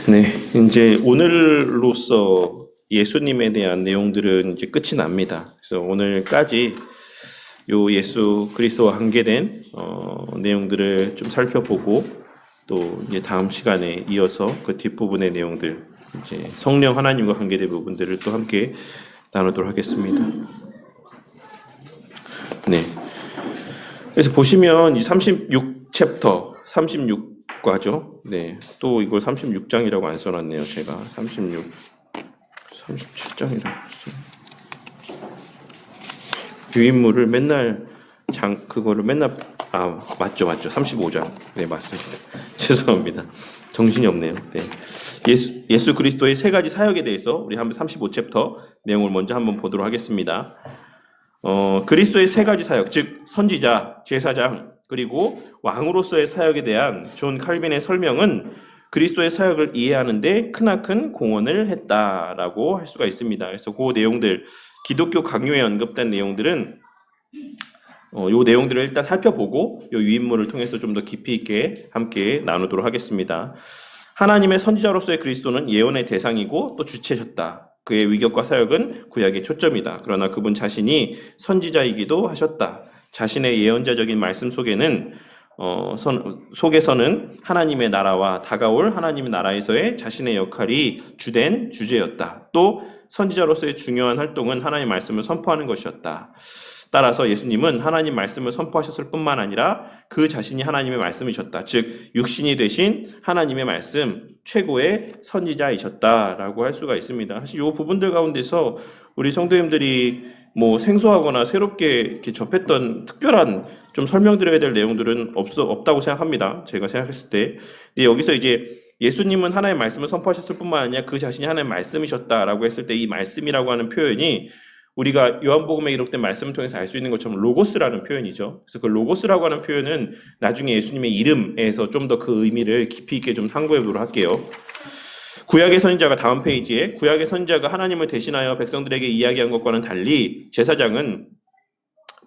네, 이제 오늘로써 예수님에 대한 내용들은 이제 끝이 납니다. 그래서 오늘까지 요 예수 그리스도와 관계된 내용들을 좀 살펴보고 또 이제 다음 시간에 이어서 그 뒷부분의 내용들, 이제 성령 하나님과 관계된 부분들을 또 함께 나누도록 하겠습니다. 네. 그래서 보시면 이 36챕터, 36과죠. 네. 또 이걸 36장이라고 안 써놨네요. 제가 37장이라고 써요. 유인물을 맨날 그거를 맨날 맞죠. 35장. 네, 맞습니다. 죄송합니다. 정신이 없네요. 네. 예수 그리스도의 세 가지 사역에 대해서 우리 한번 35챕터 내용을 먼저 한번 보도록 하겠습니다. 그리스도의 세 가지 사역, 즉 선지자, 제사장, 그리고 왕으로서의 사역에 대한 존 칼빈의 설명은 그리스도의 사역을 이해하는 데 크나큰 공헌을 했다라고 할 수가 있습니다. 그래서 그 내용들, 기독교 강요에 언급된 내용들은 요 내용들을 일단 살펴보고 요 유인물을 통해서 좀 더 깊이 있게 함께 나누도록 하겠습니다. 하나님의 선지자로서의 그리스도는 예언의 대상이고 또 주체셨다. 그의 위격과 사역은 구약의 초점이다. 그러나 그분 자신이 선지자이기도 하셨다. 자신의 예언자적인 말씀 속에서는 하나님의 나라와 다가올 하나님의 나라에서의 자신의 역할이 주된 주제였다. 또 선지자로서의 중요한 활동은 하나님의 말씀을 선포하는 것이었다. 따라서 예수님은 하나님 말씀을 선포하셨을 뿐만 아니라 그 자신이 하나님의 말씀이셨다. 즉 육신이 되신 하나님의 말씀, 최고의 선지자이셨다라고 할 수가 있습니다. 사실 이 부분들 가운데서 우리 성도님들이 생소하거나 새롭게 이렇게 접했던 특별한 좀 설명드려야 될 내용들은 없다고 생각합니다. 제가 생각했을 때. 근데 여기서 이제 예수님은 하나님의 말씀을 선포하셨을 뿐만 아니라 그 자신이 하나님의 말씀이셨다라고 했을 때 이 말씀이라고 하는 표현이 우리가 요한복음에 기록된 말씀을 통해서 알 수 있는 것처럼 로고스라는 표현이죠. 그래서 그 로고스라고 하는 표현은 나중에 예수님의 이름에서 좀 더 그 의미를 깊이 있게 좀 탐구해 보도록 할게요. 구약의 선지자가 다음 페이지에 구약의 선지자가 하나님을 대신하여 백성들에게 이야기한 것과는 달리 제사장은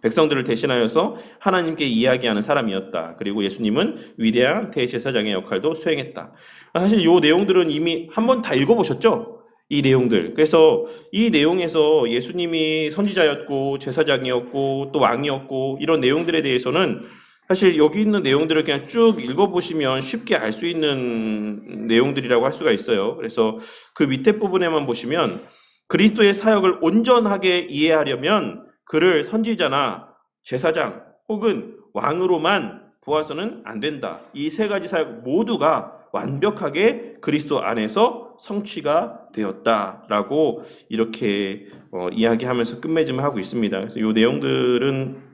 백성들을 대신하여서 하나님께 이야기하는 사람이었다. 그리고 예수님은 위대한 대제사장의 역할도 수행했다. 사실 이 내용들은 이미 한번 다 읽어보셨죠? 이 내용들. 그래서 이 내용에서 예수님이 선지자였고 제사장이었고 또 왕이었고 이런 내용들에 대해서는 사실 여기 있는 내용들을 그냥 쭉 읽어보시면 쉽게 알 수 있는 내용들이라고 할 수가 있어요. 그래서 그 밑에 부분에만 보시면 그리스도의 사역을 온전하게 이해하려면 그를 선지자나 제사장 혹은 왕으로만 보아서는 안 된다. 이 세 가지 사역 모두가 완벽하게 그리스도 안에서 성취가 되었다라고 이렇게 이야기하면서 끝맺음을 하고 있습니다. 그래서 이 내용들은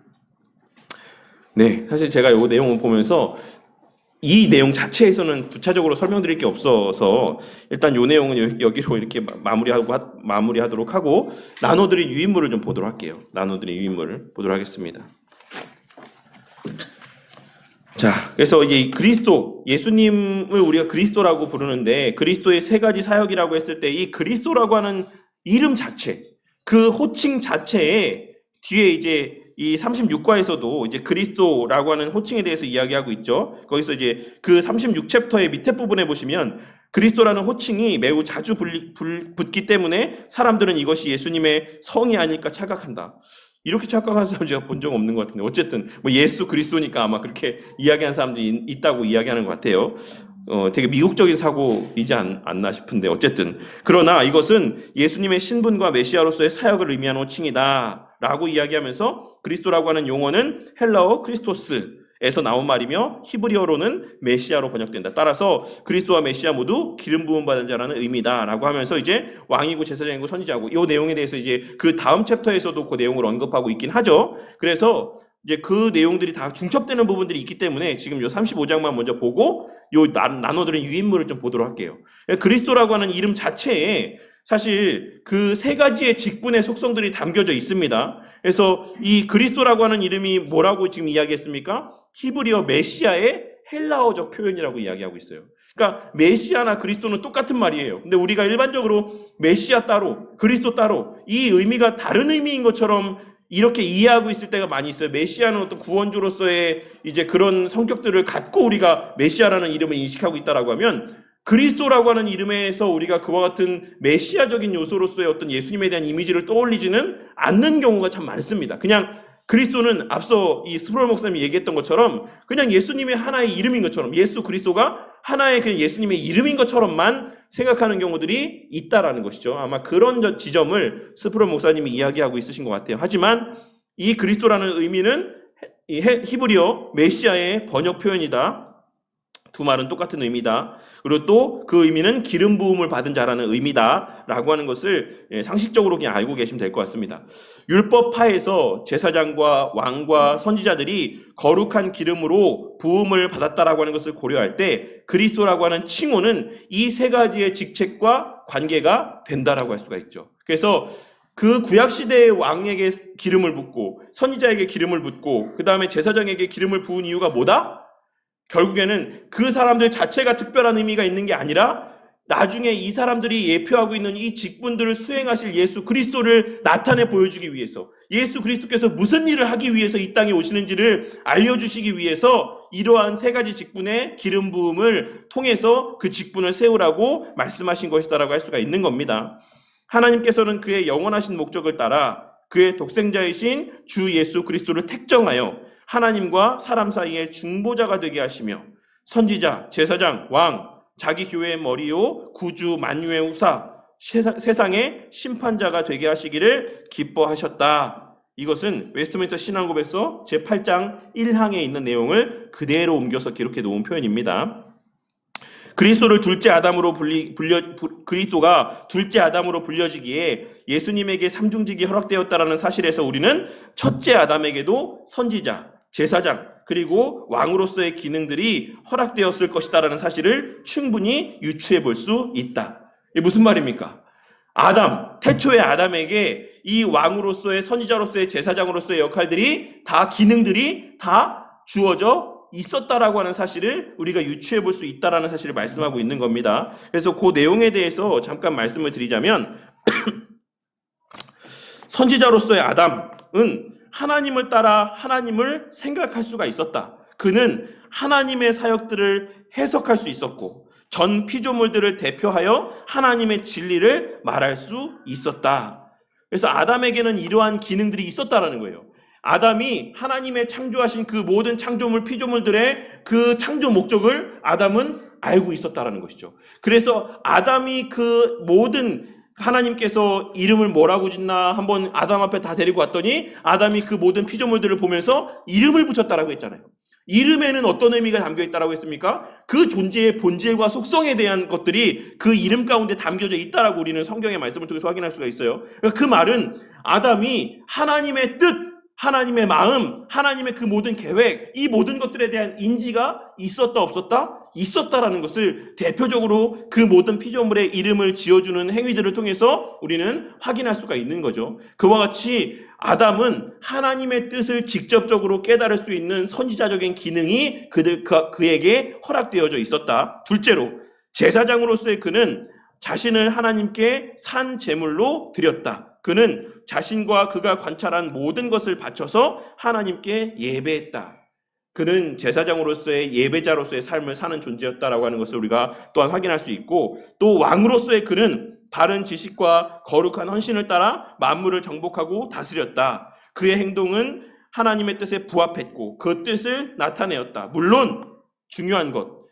사실 제가 이 내용을 보면서 이 내용 자체에서는 부차적으로 설명드릴 게 없어서 일단 이 내용은 여기로 이렇게 마무리하도록 하고 나눠드린 유인물을 좀 보도록 할게요. 나눠드린 유인물을 보도록 하겠습니다. 자, 그래서 이제 그리스도, 예수님을 우리가 그리스도라고 부르는데 그리스도의 세 가지 사역이라고 했을 때 이 그리스도라고 하는 이름 자체, 그 호칭 자체에 뒤에 이제 이 36과에서도 이제 그리스도라고 하는 호칭에 대해서 이야기하고 있죠. 거기서 이제 그 36챕터의 밑에 부분에 보시면 그리스도라는 호칭이 매우 자주 붙기 때문에 사람들은 이것이 예수님의 성이 아닐까 착각한다. 이렇게 착각하는 사람 제가 본 적 없는 것 같은데 어쨌든 예수 그리스도니까 아마 그렇게 이야기하는 사람들이 있다고 이야기하는 것 같아요. 되게 미국적인 사고이지 않나 싶은데 어쨌든 그러나 이것은 예수님의 신분과 메시아로서의 사역을 의미하는 호칭이다 라고 이야기하면서 그리스도라고 하는 용어는 헬라어 크리스토스에서 나온 말이며 히브리어로는 메시아로 번역된다. 따라서 그리스도와 메시아 모두 기름 부음 받은 자라는 의미다라고 하면서 이제 왕이고 제사장이고 선지자고 이 내용에 대해서 이제 그 다음 챕터에서도 그 내용을 언급하고 있긴 하죠. 그래서 이제 그 내용들이 다 중첩되는 부분들이 있기 때문에 지금 요 35장만 먼저 보고 요 나눠드린 유인물을 좀 보도록 할게요. 그리스도라고 하는 이름 자체에 사실 그 세 가지의 직분의 속성들이 담겨져 있습니다. 그래서 이 그리스도라고 하는 이름이 뭐라고 지금 이야기했습니까? 히브리어 메시아의 헬라어적 표현이라고 이야기하고 있어요. 그러니까 메시아나 그리스도는 똑같은 말이에요. 근데 우리가 일반적으로 메시아 따로, 그리스도 따로 이 의미가 다른 의미인 것처럼 이렇게 이해하고 있을 때가 많이 있어요. 메시아는 어떤 구원주로서의 이제 그런 성격들을 갖고 우리가 메시아라는 이름을 인식하고 있다라고 하면 그리스도라고 하는 이름에서 우리가 그와 같은 메시아적인 요소로서의 어떤 예수님에 대한 이미지를 떠올리지는 않는 경우가 참 많습니다. 그냥 그리스도는 앞서 이 스프롤 목사님이 얘기했던 것처럼 그냥 예수님의 하나의 이름인 것처럼, 예수 그리스도가 하나의 그냥 예수님의 이름인 것처럼만 생각하는 경우들이 있다라는 것이죠. 아마 그런 지점을 스프롤 목사님이 이야기하고 있으신 것 같아요. 하지만 이 그리스도라는 의미는 히브리어 메시아의 번역 표현이다. 두 말은 똑같은 의미다. 그리고 또 그 의미는 기름 부음을 받은 자라는 의미다라고 하는 것을 상식적으로 그냥 알고 계시면 될 것 같습니다. 율법파에서 제사장과 왕과 선지자들이 거룩한 기름으로 부음을 받았다라고 하는 것을 고려할 때 그리스도라고 하는 칭호는 이 세 가지의 직책과 관계가 된다라고 할 수가 있죠. 그래서 그 구약시대의 왕에게 기름을 붓고 선지자에게 기름을 붓고 그 다음에 제사장에게 기름을 부은 이유가 뭐다? 결국에는 그 사람들 자체가 특별한 의미가 있는 게 아니라 나중에 이 사람들이 예표하고 있는 이 직분들을 수행하실 예수 그리스도를 나타내 보여주기 위해서, 예수 그리스도께서 무슨 일을 하기 위해서 이 땅에 오시는지를 알려주시기 위해서 이러한 세 가지 직분의 기름 부음을 통해서 그 직분을 세우라고 말씀하신 것이다라고 할 수가 있는 겁니다. 하나님께서는 그의 영원하신 목적을 따라 그의 독생자이신 주 예수 그리스도를 택정하여 하나님과 사람 사이의 중보자가 되게 하시며 선지자, 제사장, 왕, 자기 교회의 머리요 구주 만유의 우사, 세상의 심판자가 되게 하시기를 기뻐하셨다. 이것은 웨스트민스터 신앙고백서 제8장 1항에 있는 내용을 그대로 옮겨서 기록해 놓은 표현입니다. 그리스도가 둘째 아담으로 불려지기에 예수님에게 삼중직이 허락되었다라는 사실에서 우리는 첫째 아담에게도 선지자, 제사장, 그리고 왕으로서의 기능들이 허락되었을 것이다라는 사실을 충분히 유추해 볼 수 있다. 이게 무슨 말입니까? 태초의 아담에게 이 왕으로서의, 선지자로서의, 제사장으로서의 역할들이 다, 기능들이 다 주어져 있었다라고 하는 사실을 우리가 유추해 볼 수 있다라는 사실을 말씀하고 있는 겁니다. 그래서 그 내용에 대해서 잠깐 말씀을 드리자면 선지자로서의 아담은 하나님을 따라 하나님을 생각할 수가 있었다. 그는 하나님의 사역들을 해석할 수 있었고 전 피조물들을 대표하여 하나님의 진리를 말할 수 있었다. 그래서 아담에게는 이러한 기능들이 있었다라는 거예요. 아담이 하나님의 창조하신 그 모든 창조물, 피조물들의 그 창조 목적을 아담은 알고 있었다라는 것이죠. 그래서 아담이 그 모든 하나님께서 이름을 뭐라고 짓나 한번 아담 앞에 다 데리고 왔더니 아담이 그 모든 피조물들을 보면서 이름을 붙였다라고 했잖아요. 이름에는 어떤 의미가 담겨있다라고 했습니까? 그 존재의 본질과 속성에 대한 것들이 그 이름 가운데 담겨져 있다라고 우리는 성경의 말씀을 통해서 확인할 수가 있어요. 그러니까 그 말은 아담이 하나님의 뜻, 하나님의 마음, 하나님의 그 모든 계획, 이 모든 것들에 대한 인지가 있었다 없었다? 있었다라는 것을 대표적으로 그 모든 피조물의 이름을 지어주는 행위들을 통해서 우리는 확인할 수가 있는 거죠. 그와 같이 아담은 하나님의 뜻을 직접적으로 깨달을 수 있는 선지자적인 기능이 그에게 허락되어져 있었다. 둘째로 제사장으로서의 그는 자신을 하나님께 산 제물로 드렸다. 그는 자신과 그가 관찰한 모든 것을 바쳐서 하나님께 예배했다. 그는 제사장으로서의 예배자로서의 삶을 사는 존재였다라고 하는 것을 우리가 또한 확인할 수 있고, 또 왕으로서의 그는 바른 지식과 거룩한 헌신을 따라 만물을 정복하고 다스렸다. 그의 행동은 하나님의 뜻에 부합했고 그 뜻을 나타내었다. 물론 중요한 것,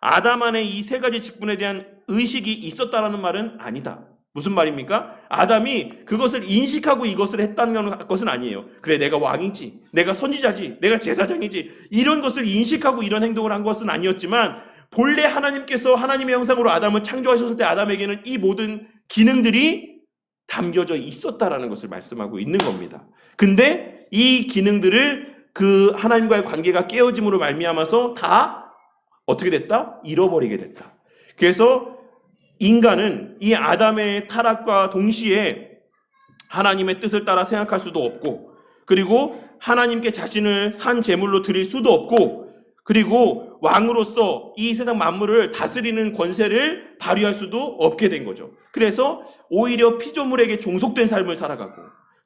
아담 안에 이 세 가지 직분에 대한 의식이 있었다라는 말은 아니다. 무슨 말입니까? 아담이 그것을 인식하고 이것을 했다는 것은 아니에요. 그래, 내가 왕이지, 내가 선지자지, 내가 제사장이지, 이런 것을 인식하고 이런 행동을 한 것은 아니었지만 본래 하나님께서 하나님의 형상으로 아담을 창조하셨을 때 아담에게는 이 모든 기능들이 담겨져 있었다라는 것을 말씀하고 있는 겁니다. 근데 이 기능들을 그 하나님과의 관계가 깨어짐으로 말미암아서 다 어떻게 됐다? 잃어버리게 됐다. 그래서 인간은 이 아담의 타락과 동시에 하나님의 뜻을 따라 생각할 수도 없고, 그리고 하나님께 자신을 산 제물로 드릴 수도 없고, 그리고 왕으로서 이 세상 만물을 다스리는 권세를 발휘할 수도 없게 된 거죠. 그래서 오히려 피조물에게 종속된 삶을 살아가고,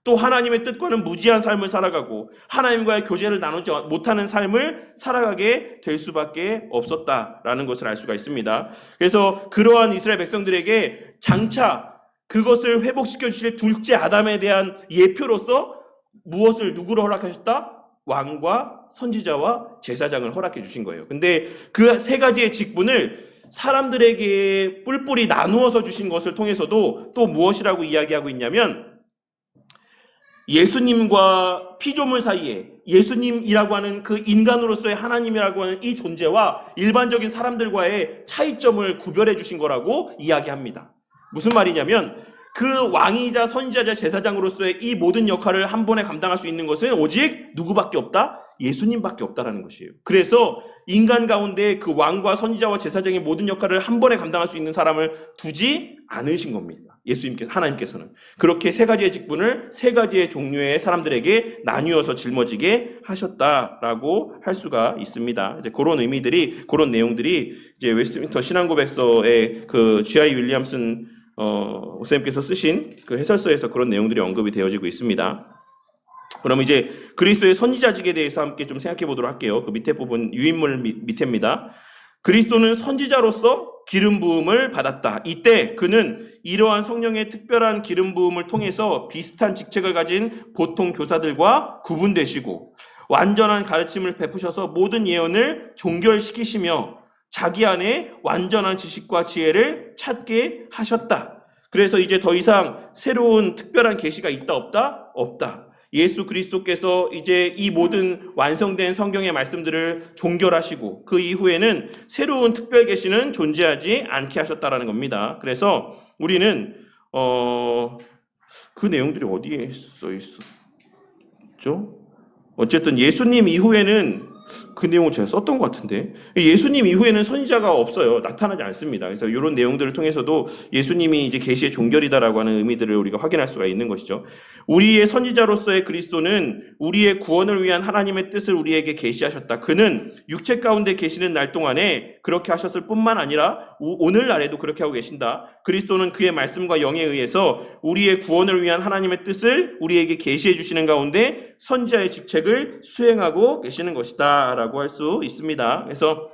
또 하나님의 뜻과는 무지한 삶을 살아가고 하나님과의 교제를 나누지 못하는 삶을 살아가게 될 수밖에 없었다라는 것을 알 수가 있습니다. 그래서 그러한 이스라엘 백성들에게 장차 그것을 회복시켜 주실 둘째 아담에 대한 예표로서 무엇을 누구를 허락하셨다? 왕과 선지자와 제사장을 허락해 주신 거예요. 근데 그 세 가지의 직분을 사람들에게 뿔뿔이 나누어서 주신 것을 통해서도 또 무엇이라고 이야기하고 있냐면 예수님과 피조물 사이에 예수님이라고 하는 그 인간으로서의 하나님이라고 하는 이 존재와 일반적인 사람들과의 차이점을 구별해 주신 거라고 이야기합니다. 무슨 말이냐면 그 왕이자 선지자자 제사장으로서의 이 모든 역할을 한 번에 감당할 수 있는 것은 오직 누구밖에 없다? 예수님밖에 없다라는 것이에요. 그래서 인간 가운데 그 왕과 선지자와 제사장의 모든 역할을 한 번에 감당할 수 있는 사람을 두지 않으신 겁니다. 하나님께서는 그렇게 세 가지의 직분을 세 가지의 종류의 사람들에게 나뉘어서 жил머지게 하셨다라고 할 수가 있습니다. 이제 그런 내용들이 이제 웨스트민스터 신앙고백서의 그 G.I. 윌리엄슨 목사님께서 쓰신 그 해설서에서 그런 내용들이 언급이 되어지고 있습니다. 그럼 이제 그리스도의 선지자직에 대해서 함께 좀 생각해 보도록 할게요. 그 밑에 부분 유인물 밑에입니다. 그리스도는 선지자로서 기름 부음을 받았다. 이때 그는 이러한 성령의 특별한 기름 부음을 통해서 비슷한 직책을 가진 보통 교사들과 구분되시고 완전한 가르침을 베푸셔서 모든 예언을 종결시키시며 자기 안에 완전한 지식과 지혜를 찾게 하셨다. 그래서 이제 더 이상 새로운 특별한 계시가 있다 없다? 없다. 예수 그리스도께서 이제 이 모든 완성된 성경의 말씀들을 종결하시고 그 이후에는 새로운 특별 계시는 존재하지 않게 하셨다라는 겁니다. 그래서 우리는 그 내용들이 어디에 써 있었죠? 어쨌든 예수님 이후에는 그 내용을 제가 썼던 것 같은데 예수님 이후에는 선지자가 없어요. 나타나지 않습니다. 그래서 이런 내용들을 통해서도 예수님이 이제 계시의 종결이다라고 하는 의미들을 우리가 확인할 수가 있는 것이죠. 우리의 선지자로서의 그리스도는 우리의 구원을 위한 하나님의 뜻을 우리에게 계시하셨다. 그는 육체 가운데 계시는 날 동안에 그렇게 하셨을 뿐만 아니라 오늘날에도 그렇게 하고 계신다. 그리스도는 그의 말씀과 영에 의해서 우리의 구원을 위한 하나님의 뜻을 우리에게 계시해 주시는 가운데 선지자의 직책을 수행하고 계시는 것이다 라고 할 수 있습니다. 그래서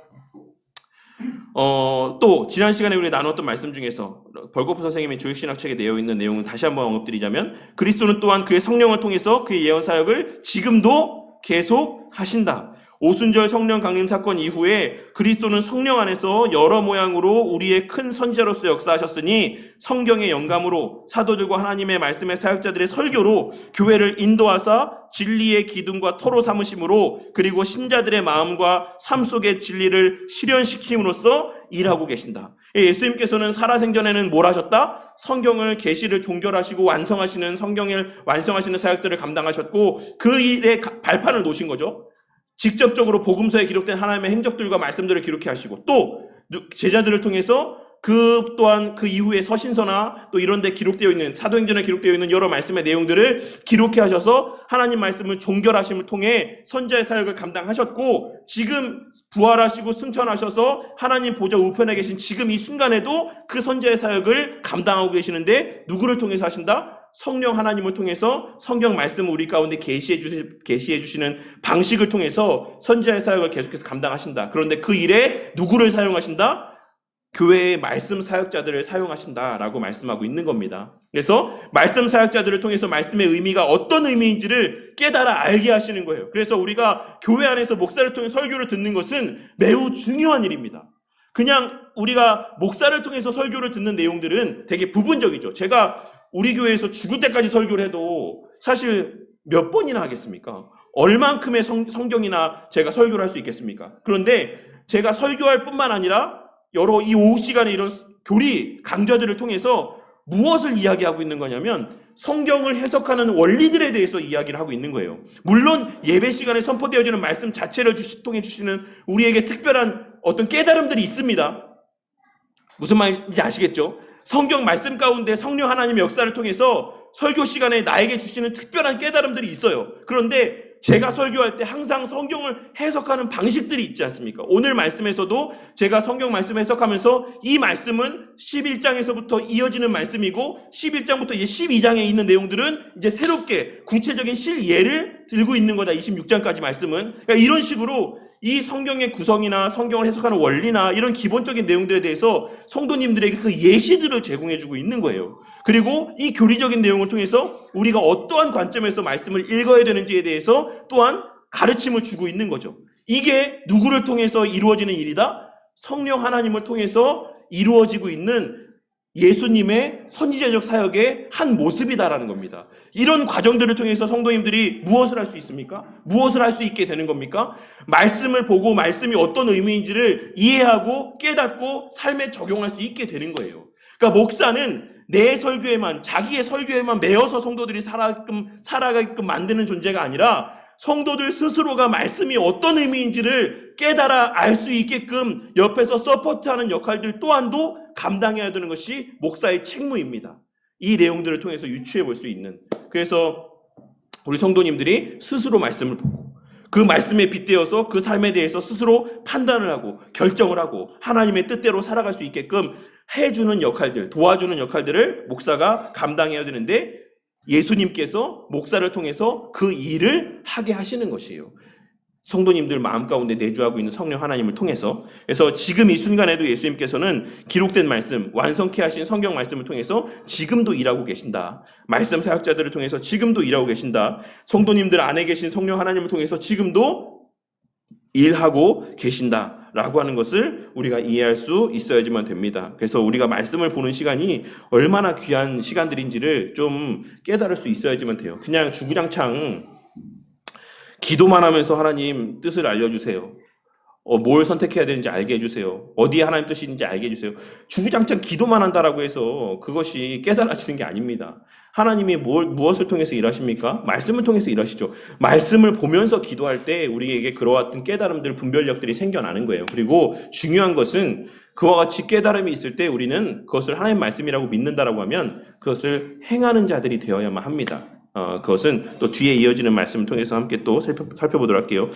또 지난 시간에 우리 나눴던 말씀 중에서 벌거프 선생님의 조익신학책에 내어 있는 내용을 다시 한번 언급드리자면 그리스도는 또한 그의 성령을 통해서 그의 예언 사역을 지금도 계속 하신다. 오순절 성령 강림 사건 이후에 그리스도는 성령 안에서 여러 모양으로 우리의 큰 선지자로서 역사하셨으니 성경의 영감으로 사도들과 하나님의 말씀의 사역자들의 설교로 교회를 인도하사 진리의 기둥과 터로 삼으심으로 그리고 신자들의 마음과 삶 속의 진리를 실현시킴으로써 일하고 계신다. 예수님께서는 살아생전에는 뭘 하셨다? 성경을 계시를 종결하시고 완성하시는 성경을 완성하시는 사역들을 감당하셨고 그 일에 발판을 놓으신 거죠. 직접적으로 복음서에 기록된 하나님의 행적들과 말씀들을 기록해 하시고 또 제자들을 통해서 그 또한 그 이후에 서신서나 또 이런 데 기록되어 있는 사도행전에 기록되어 있는 여러 말씀의 내용들을 기록해 하셔서 하나님 말씀을 종결하심을 통해 선지자의 사역을 감당하셨고 지금 부활하시고 승천하셔서 하나님 보좌 우편에 계신 지금 이 순간에도 그 선지자의 사역을 감당하고 계시는데 누구를 통해서 하신다? 성령 하나님을 통해서 성경 말씀을 우리 가운데 계시해 주시는 방식을 통해서 선지자의 사역을 계속해서 감당하신다. 그런데 그 일에 누구를 사용하신다? 교회의 말씀 사역자들을 사용하신다라고 말씀하고 있는 겁니다. 그래서 말씀 사역자들을 통해서 말씀의 의미가 어떤 의미인지를 깨달아 알게 하시는 거예요. 그래서 우리가 교회 안에서 목사를 통해 설교를 듣는 것은 매우 중요한 일입니다. 그냥 우리가 목사를 통해서 설교를 듣는 내용들은 되게 부분적이죠. 제가 우리 교회에서 죽을 때까지 설교를 해도 사실 몇 번이나 하겠습니까? 얼만큼의 성경이나 제가 설교를 할 수 있겠습니까? 그런데 제가 설교할 뿐만 아니라 여러 이 오후 시간에 이런 교리 강좌들을 통해서 무엇을 이야기하고 있는 거냐면 성경을 해석하는 원리들에 대해서 이야기를 하고 있는 거예요. 물론 예배 시간에 선포되어지는 말씀 자체를 통해 주시는 우리에게 특별한 어떤 깨달음들이 있습니다. 무슨 말인지 아시겠죠? 성경 말씀 가운데 성령 하나님의 역사를 통해서 설교 시간에 나에게 주시는 특별한 깨달음들이 있어요. 그런데 제가 설교할 때 항상 성경을 해석하는 방식들이 있지 않습니까? 오늘 말씀에서도 제가 성경 말씀 해석하면서 이 말씀은 11장에서부터 이어지는 말씀이고 11장부터 이제 12장에 있는 내용들은 이제 새롭게 구체적인 실예를 들고 있는 거다. 26장까지 말씀은. 그러니까 이런 식으로 이 성경의 구성이나 성경을 해석하는 원리나 이런 기본적인 내용들에 대해서 성도님들에게 그 예시들을 제공해주고 있는 거예요. 그리고 이 교리적인 내용을 통해서 우리가 어떠한 관점에서 말씀을 읽어야 되는지에 대해서 또한 가르침을 주고 있는 거죠. 이게 누구를 통해서 이루어지는 일이다? 성령 하나님을 통해서 이루어지고 있는 예수님의 선지자적 사역의 한 모습이다라는 겁니다. 이런 과정들을 통해서 성도님들이 무엇을 할 수 있습니까? 무엇을 할 수 있게 되는 겁니까? 말씀을 보고 말씀이 어떤 의미인지를 이해하고 깨닫고 삶에 적용할 수 있게 되는 거예요. 그러니까 목사는 내 설교에만, 자기의 설교에만 매여서 성도들이 살아가게끔 만드는 존재가 아니라 성도들 스스로가 말씀이 어떤 의미인지를 깨달아 알 수 있게끔 옆에서 서포트하는 역할들 또한도 감당해야 되는 것이 목사의 책무입니다. 이 내용들을 통해서 유추해 볼 수 있는. 그래서 우리 성도님들이 스스로 말씀을 보고 그 말씀에 빗대어서 그 삶에 대해서 스스로 판단을 하고 결정을 하고 하나님의 뜻대로 살아갈 수 있게끔 해주는 역할들, 도와주는 역할들을 목사가 감당해야 되는데 예수님께서 목사를 통해서 그 일을 하게 하시는 것이에요. 성도님들 마음 가운데 내주하고 있는 성령 하나님을 통해서. 그래서 지금 이 순간에도 예수님께서는 기록된 말씀, 완성케 하신 성경 말씀을 통해서 지금도 일하고 계신다. 말씀 사역자들을 통해서 지금도 일하고 계신다. 성도님들 안에 계신 성령 하나님을 통해서 지금도 일하고 계신다. 라고 하는 것을 우리가 이해할 수 있어야지만 됩니다. 그래서 우리가 말씀을 보는 시간이 얼마나 귀한 시간들인지를 좀 깨달을 수 있어야지만 돼요. 그냥 주구장창 기도만 하면서 하나님 뜻을 알려주세요. 뭘 선택해야 되는지 알게 해주세요. 어디에 하나님 뜻이 있는지 알게 해주세요. 주구장창 기도만 한다라고 해서 그것이 깨달아지는 게 아닙니다. 하나님이 무엇을 통해서 일하십니까? 말씀을 통해서 일하시죠. 말씀을 보면서 기도할 때 우리에게 그러한 깨달음들, 분별력들이 생겨나는 거예요. 그리고 중요한 것은 그와 같이 깨달음이 있을 때 우리는 그것을 하나님 말씀이라고 믿는다라고 하면 그것을 행하는 자들이 되어야만 합니다. 그것은 또 뒤에 이어지는 말씀을 통해서 함께 또 살펴보도록 할게요.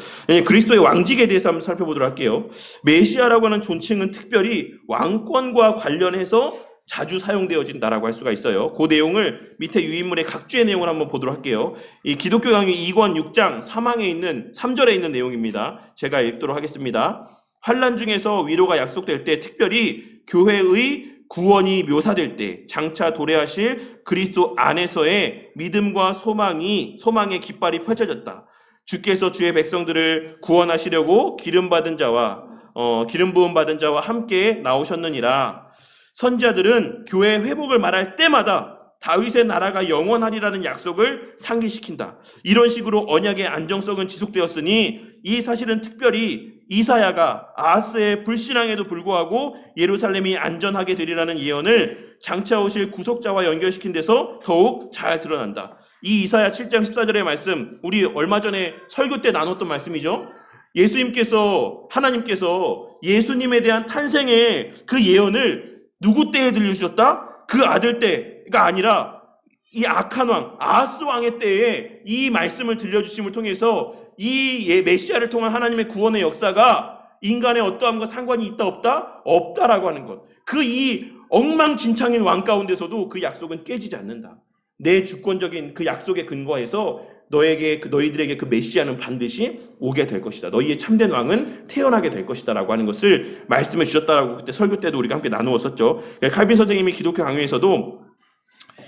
그리스도의 왕직에 대해서 한번 살펴보도록 할게요. 메시아라고 하는 존칭은 특별히 왕권과 관련해서 자주 사용되어진다라고 할 수가 있어요. 그 내용을 밑에 유인물의 각주의 내용을 한번 보도록 할게요. 이 기독교 강의 2권 6장 3절에 있는 내용입니다. 제가 읽도록 하겠습니다. 환난 중에서 위로가 약속될 때 특별히 교회의 구원이 묘사될 때 장차 도래하실 그리스도 안에서의 믿음과 소망의 깃발이 펼쳐졌다. 주께서 주의 백성들을 구원하시려고 기름 부음 받은 자와 함께 나오셨느니라. 선지자들은 교회 회복을 말할 때마다 다윗의 나라가 영원하리라는 약속을 상기시킨다. 이런 식으로 언약의 안정성은 지속되었으니 이 사실은 특별히 이사야가 아하스의 불신앙에도 불구하고 예루살렘이 안전하게 되리라는 예언을 장차 오실 구속자와 연결시킨 데서 더욱 잘 드러난다. 이 이사야 7장 14절의 말씀, 우리 얼마 전에 설교 때 나눴던 말씀이죠. 하나님께서 예수님에 대한 탄생의 그 예언을 누구 때에 들려주셨다? 그 아들 때가 아니라 이 악한 왕, 아하스 왕의 때에 이 말씀을 들려주심을 통해서 이 메시아를 통한 하나님의 구원의 역사가 인간의 어떠함과 상관이 있다 없다? 없다라고 하는 것. 이 엉망진창인 왕 가운데서도 그 약속은 깨지지 않는다. 내 주권적인 그 약속에 근거해서 너희들에게 그 메시아는 반드시 오게 될 것이다. 너희의 참된 왕은 태어나게 될 것이다. 라고 하는 것을 말씀해 주셨다라고 그때 설교 때도 우리가 함께 나누었었죠. 칼빈 선생님이 기독교 강의에서도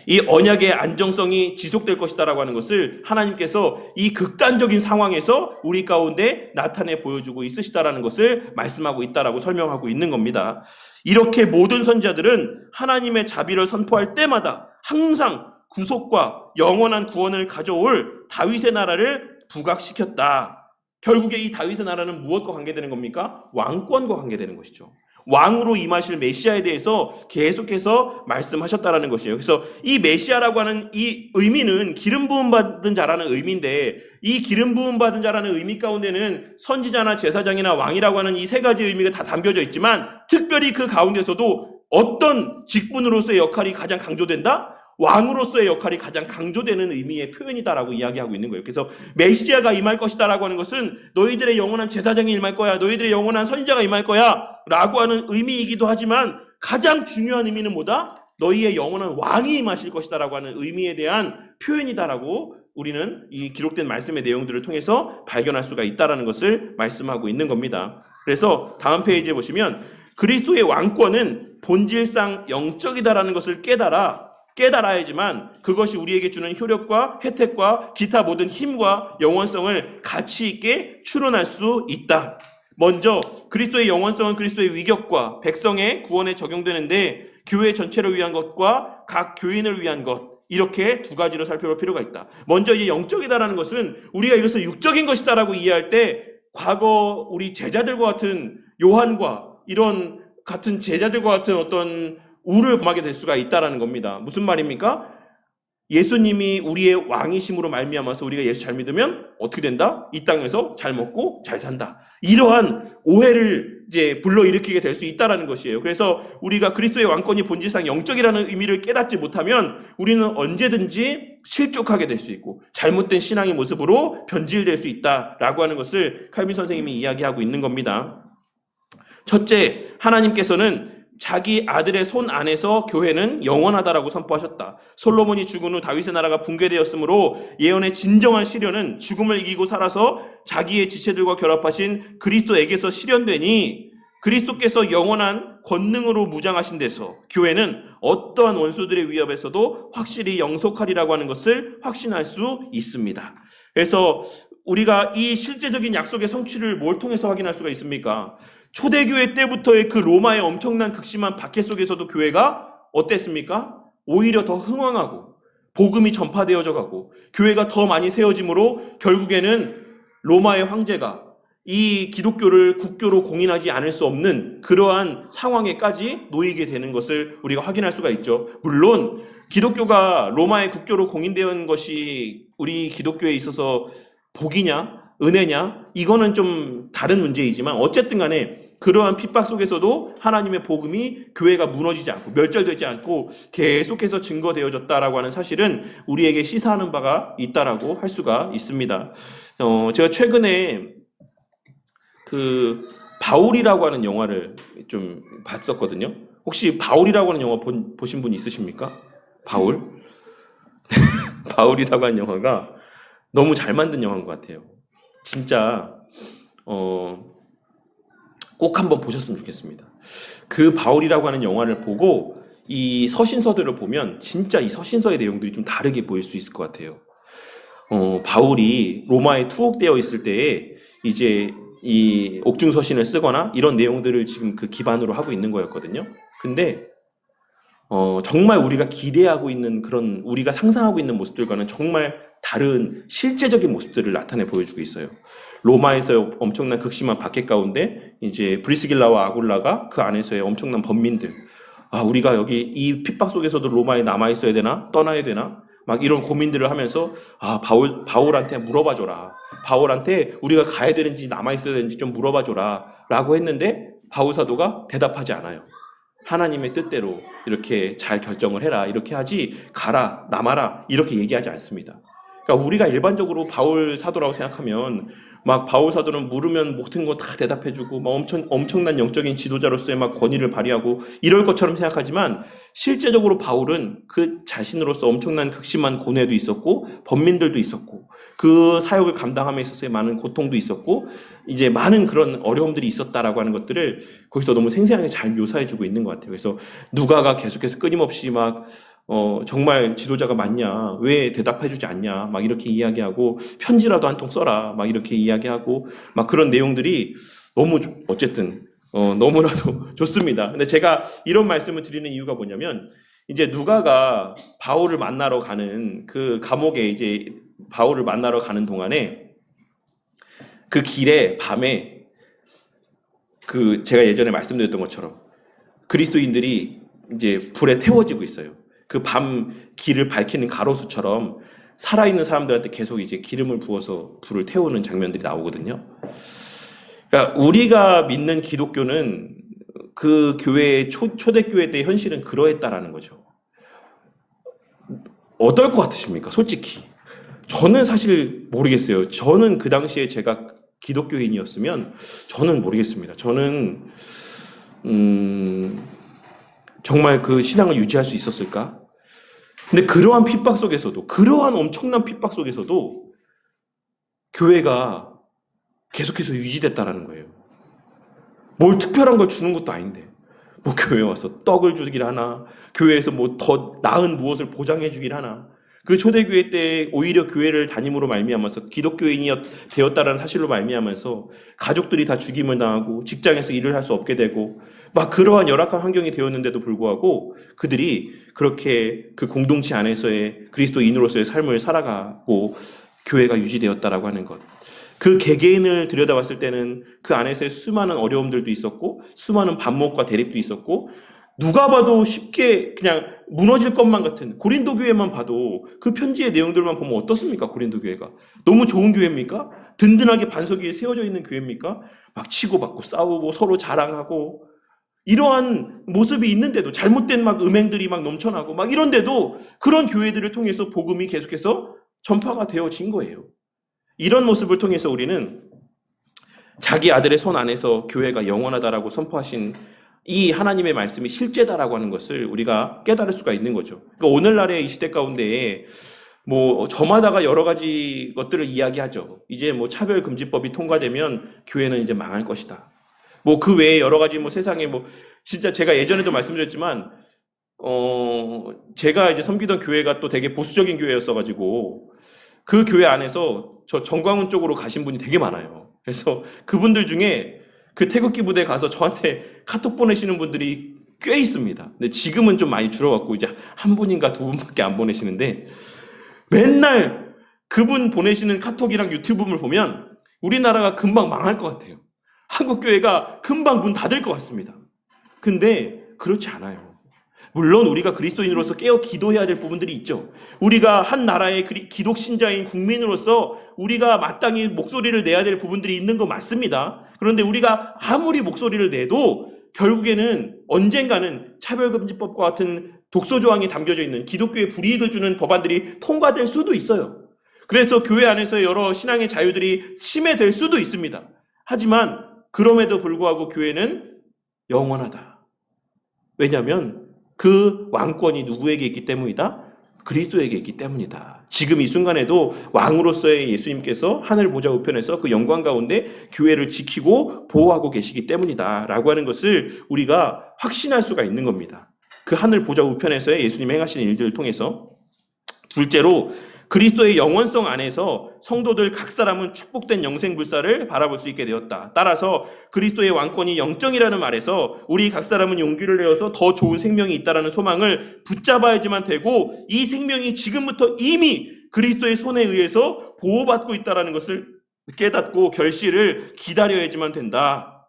이 언약의 안정성이 지속될 것이다라고 하는 것을 하나님께서 이 극단적인 상황에서 우리 가운데 나타내 보여주고 있으시다라는 것을 말씀하고 있다라고 설명하고 있는 겁니다. 이렇게 모든 선지자들은 하나님의 자비를 선포할 때마다 항상 구속과 영원한 구원을 가져올 다윗의 나라를 부각시켰다. 결국에 이 다윗의 나라는 무엇과 관계되는 겁니까? 왕권과 관계되는 것이죠. 왕으로 임하실 메시아에 대해서 계속해서 말씀하셨다라는 것이에요. 그래서 이 메시아라고 하는 이 의미는 기름 부음 받은 자라는 의미인데, 이 기름 부음 받은 자라는 의미 가운데는 선지자나 제사장이나 왕이라고 하는 이 세 가지 의미가 다 담겨져 있지만, 특별히 그 가운데서도 어떤 직분으로서의 역할이 가장 강조된다? 왕으로서의 역할이 가장 강조되는 의미의 표현이다라고 이야기하고 있는 거예요. 그래서 메시아가 임할 것이다라고 하는 것은 너희들의 영원한 제사장이 임할 거야, 너희들의 영원한 선지자가 임할 거야 라고 하는 의미이기도 하지만 가장 중요한 의미는 뭐다? 너희의 영원한 왕이 임하실 것이다라고 하는 의미에 대한 표현이다라고 우리는 이 기록된 말씀의 내용들을 통해서 발견할 수가 있다라는 것을 말씀하고 있는 겁니다. 그래서 다음 페이지에 보시면 그리스도의 왕권은 본질상 영적이다라는 것을 깨달아야지만 그것이 우리에게 주는 효력과 혜택과 기타 모든 힘과 영원성을 가치 있게 추론할 수 있다. 먼저 그리스도의 영원성은 그리스도의 위격과 백성의 구원에 적용되는데 교회 전체를 위한 것과 각 교인을 위한 것 이렇게 두 가지로 살펴볼 필요가 있다. 먼저 이 영적이다라는 것은 우리가 이것을 육적인 것이다라고 이해할 때 과거 우리 제자들과 같은 요한과 이런 같은 제자들과 같은 어떤 우를 범하게 될 수가 있다라는 겁니다. 무슨 말입니까? 예수님이 우리의 왕이심으로 말미암아서 우리가 예수 잘 믿으면 어떻게 된다? 이 땅에서 잘 먹고 잘 산다. 이러한 오해를 이제 불러일으키게 될 수 있다라는 것이에요. 그래서 우리가 그리스도의 왕권이 본질상 영적이라는 의미를 깨닫지 못하면 우리는 언제든지 실족하게 될 수 있고 잘못된 신앙의 모습으로 변질될 수 있다라고 하는 것을 칼빈 선생님이 이야기하고 있는 겁니다. 첫째, 하나님께서는 자기 아들의 손 안에서 교회는 영원하다라고 선포하셨다. 솔로몬이 죽은 후 다윗의 나라가 붕괴되었으므로 예언의 진정한 시련은 죽음을 이기고 살아서 자기의 지체들과 결합하신 그리스도에게서 실현되니 그리스도께서 영원한 권능으로 무장하신 데서 교회는 어떠한 원수들의 위협에서도 확실히 영속하리라고 하는 것을 확신할 수 있습니다. 그래서 우리가 이 실제적인 약속의 성취를 뭘 통해서 확인할 수가 있습니까? 초대교회 때부터의 그 로마의 엄청난 극심한 박해 속에서도 교회가 어땠습니까? 오히려 더 흥왕하고 복음이 전파되어져 가고 교회가 더 많이 세워짐으로 결국에는 로마의 황제가 이 기독교를 국교로 공인하지 않을 수 없는 그러한 상황에까지 놓이게 되는 것을 우리가 확인할 수가 있죠. 물론 기독교가 로마의 국교로 공인된 것이 우리 기독교에 있어서 복이냐 은혜냐 이거는 좀 다른 문제이지만 어쨌든 간에 그러한 핍박 속에서도 하나님의 복음이 교회가 무너지지 않고 멸절되지 않고 계속해서 증거되어졌다라고 하는 사실은 우리에게 시사하는 바가 있다라고 할 수가 있습니다. 제가 최근에 그 바울이라고 하는 영화를 좀 봤었거든요. 혹시 바울이라고 하는 영화 보신 분 있으십니까? 바울? 바울이라고 하는 영화가 너무 잘 만든 영화인 것 같아요. 진짜 꼭 한번 보셨으면 좋겠습니다. 그 바울이라고 하는 영화를 보고 이 서신서들을 보면 진짜 이 서신서의 내용들이 좀 다르게 보일 수 있을 것 같아요. 바울이 로마에 투옥되어 있을 때에 이제 이 옥중서신을 쓰거나 이런 내용들을 지금 그 기반으로 하고 있는 거였거든요. 근데 정말 우리가 기대하고 있는 그런 우리가 상상하고 있는 모습들과는 정말 다른 실제적인 모습들을 나타내 보여주고 있어요. 로마에서의 엄청난 극심한 박해 가운데 이제 브리스길라와 아굴라가 그 안에서의 엄청난 번민들, 우리가 여기 이 핍박 속에서도 로마에 남아 있어야 되나 떠나야 되나 막 이런 고민들을 하면서 바울한테 물어봐줘라. 바울한테 우리가 가야 되는지 남아 있어야 되는지 좀 물어봐줘라라고 했는데 바울 사도가 대답하지 않아요. 하나님의 뜻대로 이렇게 잘 결정을 해라. 이렇게 하지 가라 남아라 이렇게 얘기하지 않습니다. 그러니까 우리가 일반적으로 바울 사도라고 생각하면 막 바울 사도는 물으면 모든 거 다 대답해주고 막 엄청난 영적인 지도자로서의 막 권위를 발휘하고 이럴 것처럼 생각하지만 실제적으로 바울은 그 자신으로서 엄청난 극심한 고뇌도 있었고 번민들도 있었고 그 사역을 감당함에 있어서의 많은 고통도 있었고 이제 많은 그런 어려움들이 있었다라고 하는 것들을 거기서 너무 생생하게 잘 묘사해주고 있는 것 같아요. 그래서 누가가 계속해서 끊임없이 막 정말 지도자가 맞냐? 왜 대답해주지 않냐? 막 이렇게 이야기하고 편지라도 한 통 써라. 막 이렇게 이야기하고 막 그런 내용들이 너무 어쨌든 너무나도 좋습니다. 근데 제가 이런 말씀을 드리는 이유가 뭐냐면 이제 누가가 바울을 만나러 가는 그 감옥에 이제 바울을 만나러 가는 동안에 그 길에 밤에 그 제가 예전에 말씀드렸던 것처럼 그리스도인들이 이제 불에 태워지고 있어요. 그 밤 길을 밝히는 가로수처럼 살아있는 사람들한테 계속 이제 기름을 부어서 불을 태우는 장면들이 나오거든요. 그러니까 우리가 믿는 기독교는 그 교회의 초대교회 때 현실은 그러했다라는 거죠. 어떨 것 같으십니까? 솔직히. 저는 사실 모르겠어요. 저는 그 당시에 제가 기독교인이었으면 저는 모르겠습니다. 저는 정말 그 신앙을 유지할 수 있었을까? 근데 그러한 핍박 속에서도, 그러한 엄청난 핍박 속에서도 교회가 계속해서 유지됐다라는 거예요. 뭘 특별한 걸 주는 것도 아닌데 뭐 교회 와서 떡을 주길 하나, 교회에서 뭐 더 나은 무엇을 보장해 주길 하나. 그 초대교회 때 오히려 교회를 다님으로 말미암아서 기독교인이 되었다라는 사실로 말미암아서 가족들이 다 죽임을 당하고 직장에서 일을 할 수 없게 되고 막 그러한 열악한 환경이 되었는데도 불구하고 그들이 그렇게 그 공동체 안에서의 그리스도인으로서의 삶을 살아가고 교회가 유지되었다라고 하는 것. 그 개개인을 들여다봤을 때는 그 안에서의 수많은 어려움들도 있었고 수많은 반목과 대립도 있었고 누가 봐도 쉽게 그냥 무너질 것만 같은 고린도 교회만 봐도 그 편지의 내용들만 보면 어떻습니까? 고린도 교회가 너무 좋은 교회입니까? 든든하게 반석 위에 세워져 있는 교회입니까? 막 치고받고 싸우고 서로 자랑하고 이러한 모습이 있는데도 잘못된 막 음행들이 막 넘쳐나고 막 이런데도 그런 교회들을 통해서 복음이 계속해서 전파가 되어진 거예요. 이런 모습을 통해서 우리는 자기 아들의 손 안에서 교회가 영원하다라고 선포하신 이 하나님의 말씀이 실제다라고 하는 것을 우리가 깨달을 수가 있는 거죠. 그러니까 오늘날의 이 시대 가운데에 뭐 저마다가 여러 가지 것들을 이야기하죠. 이제 뭐 차별금지법이 통과되면 교회는 이제 망할 것이다. 뭐 그 외에 여러 가지 뭐 세상에 뭐 진짜 제가 예전에도 말씀드렸지만 제가 이제 섬기던 교회가 또 되게 보수적인 교회였어가지고 그 교회 안에서 저 정광훈 쪽으로 가신 분이 되게 많아요. 그래서 그분들 중에 그 태극기 부대 가서 저한테 카톡 보내시는 분들이 꽤 있습니다. 근데 지금은 좀 많이 줄어갖고 이제 한 분인가 두 분밖에 안 보내시는데 맨날 그분 보내시는 카톡이랑 유튜브를 보면 우리나라가 금방 망할 것 같아요. 한국 교회가 금방 문 닫을 것 같습니다. 근데 그렇지 않아요. 물론 우리가 그리스도인으로서 깨어 기도해야 될 부분들이 있죠. 우리가 한 나라의 기독 신자인 국민으로서 우리가 마땅히 목소리를 내야 될 부분들이 있는 거 맞습니다. 그런데 우리가 아무리 목소리를 내도 결국에는 언젠가는 차별금지법과 같은 독소 조항이 담겨져 있는 기독교에 불이익을 주는 법안들이 통과될 수도 있어요. 그래서 교회 안에서 여러 신앙의 자유들이 침해될 수도 있습니다. 하지만 그럼에도 불구하고 교회는 영원하다. 왜냐하면 그 왕권이 누구에게 있기 때문이다? 그리스도에게 있기 때문이다. 지금 이 순간에도 왕으로서의 예수님께서 하늘 보좌 우편에서 그 영광 가운데 교회를 지키고 보호하고 계시기 때문이다 라고 하는 것을 우리가 확신할 수가 있는 겁니다. 그 하늘 보좌 우편에서의 예수님 행하시는 일들을 통해서. 둘째로 그리스도의 영원성 안에서 성도들 각 사람은 축복된 영생불사를 바라볼 수 있게 되었다. 따라서 그리스도의 왕권이 영정이라는 말에서 우리 각 사람은 용기를 내어서 더 좋은 생명이 있다는 소망을 붙잡아야지만 되고 이 생명이 지금부터 이미 그리스도의 손에 의해서 보호받고 있다는 것을 깨닫고 결실을 기다려야지만 된다.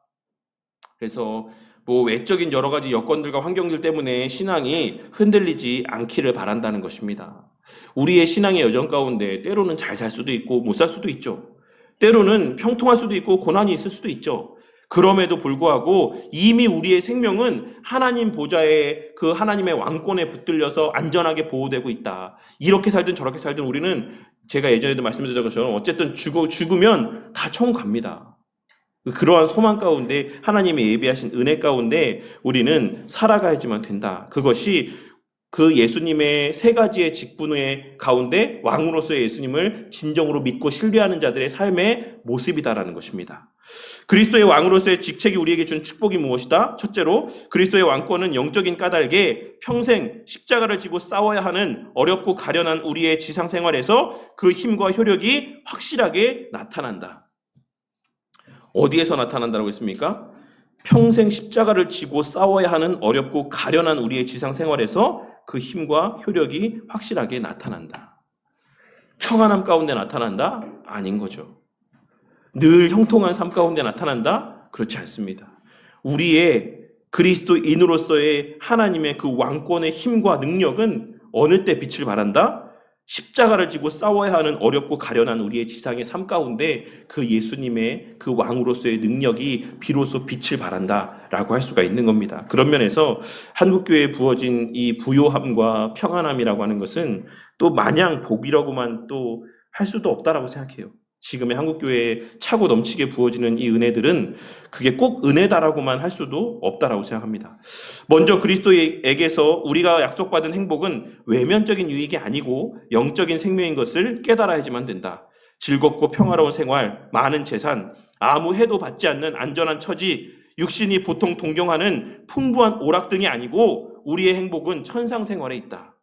그래서 뭐 외적인 여러 가지 여건들과 환경들 때문에 신앙이 흔들리지 않기를 바란다는 것입니다. 우리의 신앙의 여정 가운데 때로는 잘 살 수도 있고 못 살 수도 있죠. 때로는 평통할 수도 있고 고난이 있을 수도 있죠. 그럼에도 불구하고 이미 우리의 생명은 하나님 보좌에 그 하나님의 왕권에 붙들려서 안전하게 보호되고 있다. 이렇게 살든 저렇게 살든 우리는 제가 예전에도 말씀드렸던 것처럼 어쨌든 죽으면 다 천국 갑니다. 그러한 소망 가운데 하나님의 예비하신 은혜 가운데 우리는 살아가야지만 된다. 그것이 그 예수님의 세 가지의 직분의 가운데 왕으로서의 예수님을 진정으로 믿고 신뢰하는 자들의 삶의 모습이다라는 것입니다. 그리스도의 왕으로서의 직책이 우리에게 준 축복이 무엇이다? 첫째로 그리스도의 왕권은 영적인 까닭에 평생 십자가를 지고 싸워야 하는 어렵고 가련한 우리의 지상 생활에서 그 힘과 효력이 확실하게 나타난다. 어디에서 나타난다고 했습니까? 평생 십자가를 지고 싸워야 하는 어렵고 가련한 우리의 지상 생활에서 그 힘과 효력이 확실하게 나타난다. 평안함 가운데 나타난다? 아닌 거죠. 늘 형통한 삶 가운데 나타난다? 그렇지 않습니다. 우리의 그리스도인으로서의 하나님의 그 왕권의 힘과 능력은 어느 때 빛을 발한다? 십자가를 지고 싸워야 하는 어렵고 가련한 우리의 지상의 삶 가운데 그 예수님의 그 왕으로서의 능력이 비로소 빛을 발한다라고 할 수가 있는 겁니다. 그런 면에서 한국교회에 부어진 이 부요함과 평안함이라고 하는 것은 또 마냥 복이라고만 또 할 수도 없다라고 생각해요. 지금의 한국교회에 차고 넘치게 부어지는 이 은혜들은 그게 꼭 은혜다라고만 할 수도 없다라고 생각합니다. 먼저 그리스도에게서 우리가 약속받은 행복은 외면적인 유익이 아니고 영적인 생명인 것을 깨달아야지만 된다. 즐겁고 평화로운 생활, 많은 재산, 아무 해도 받지 않는 안전한 처지, 육신이 보통 동경하는 풍부한 오락 등이 아니고 우리의 행복은 천상생활에 있다.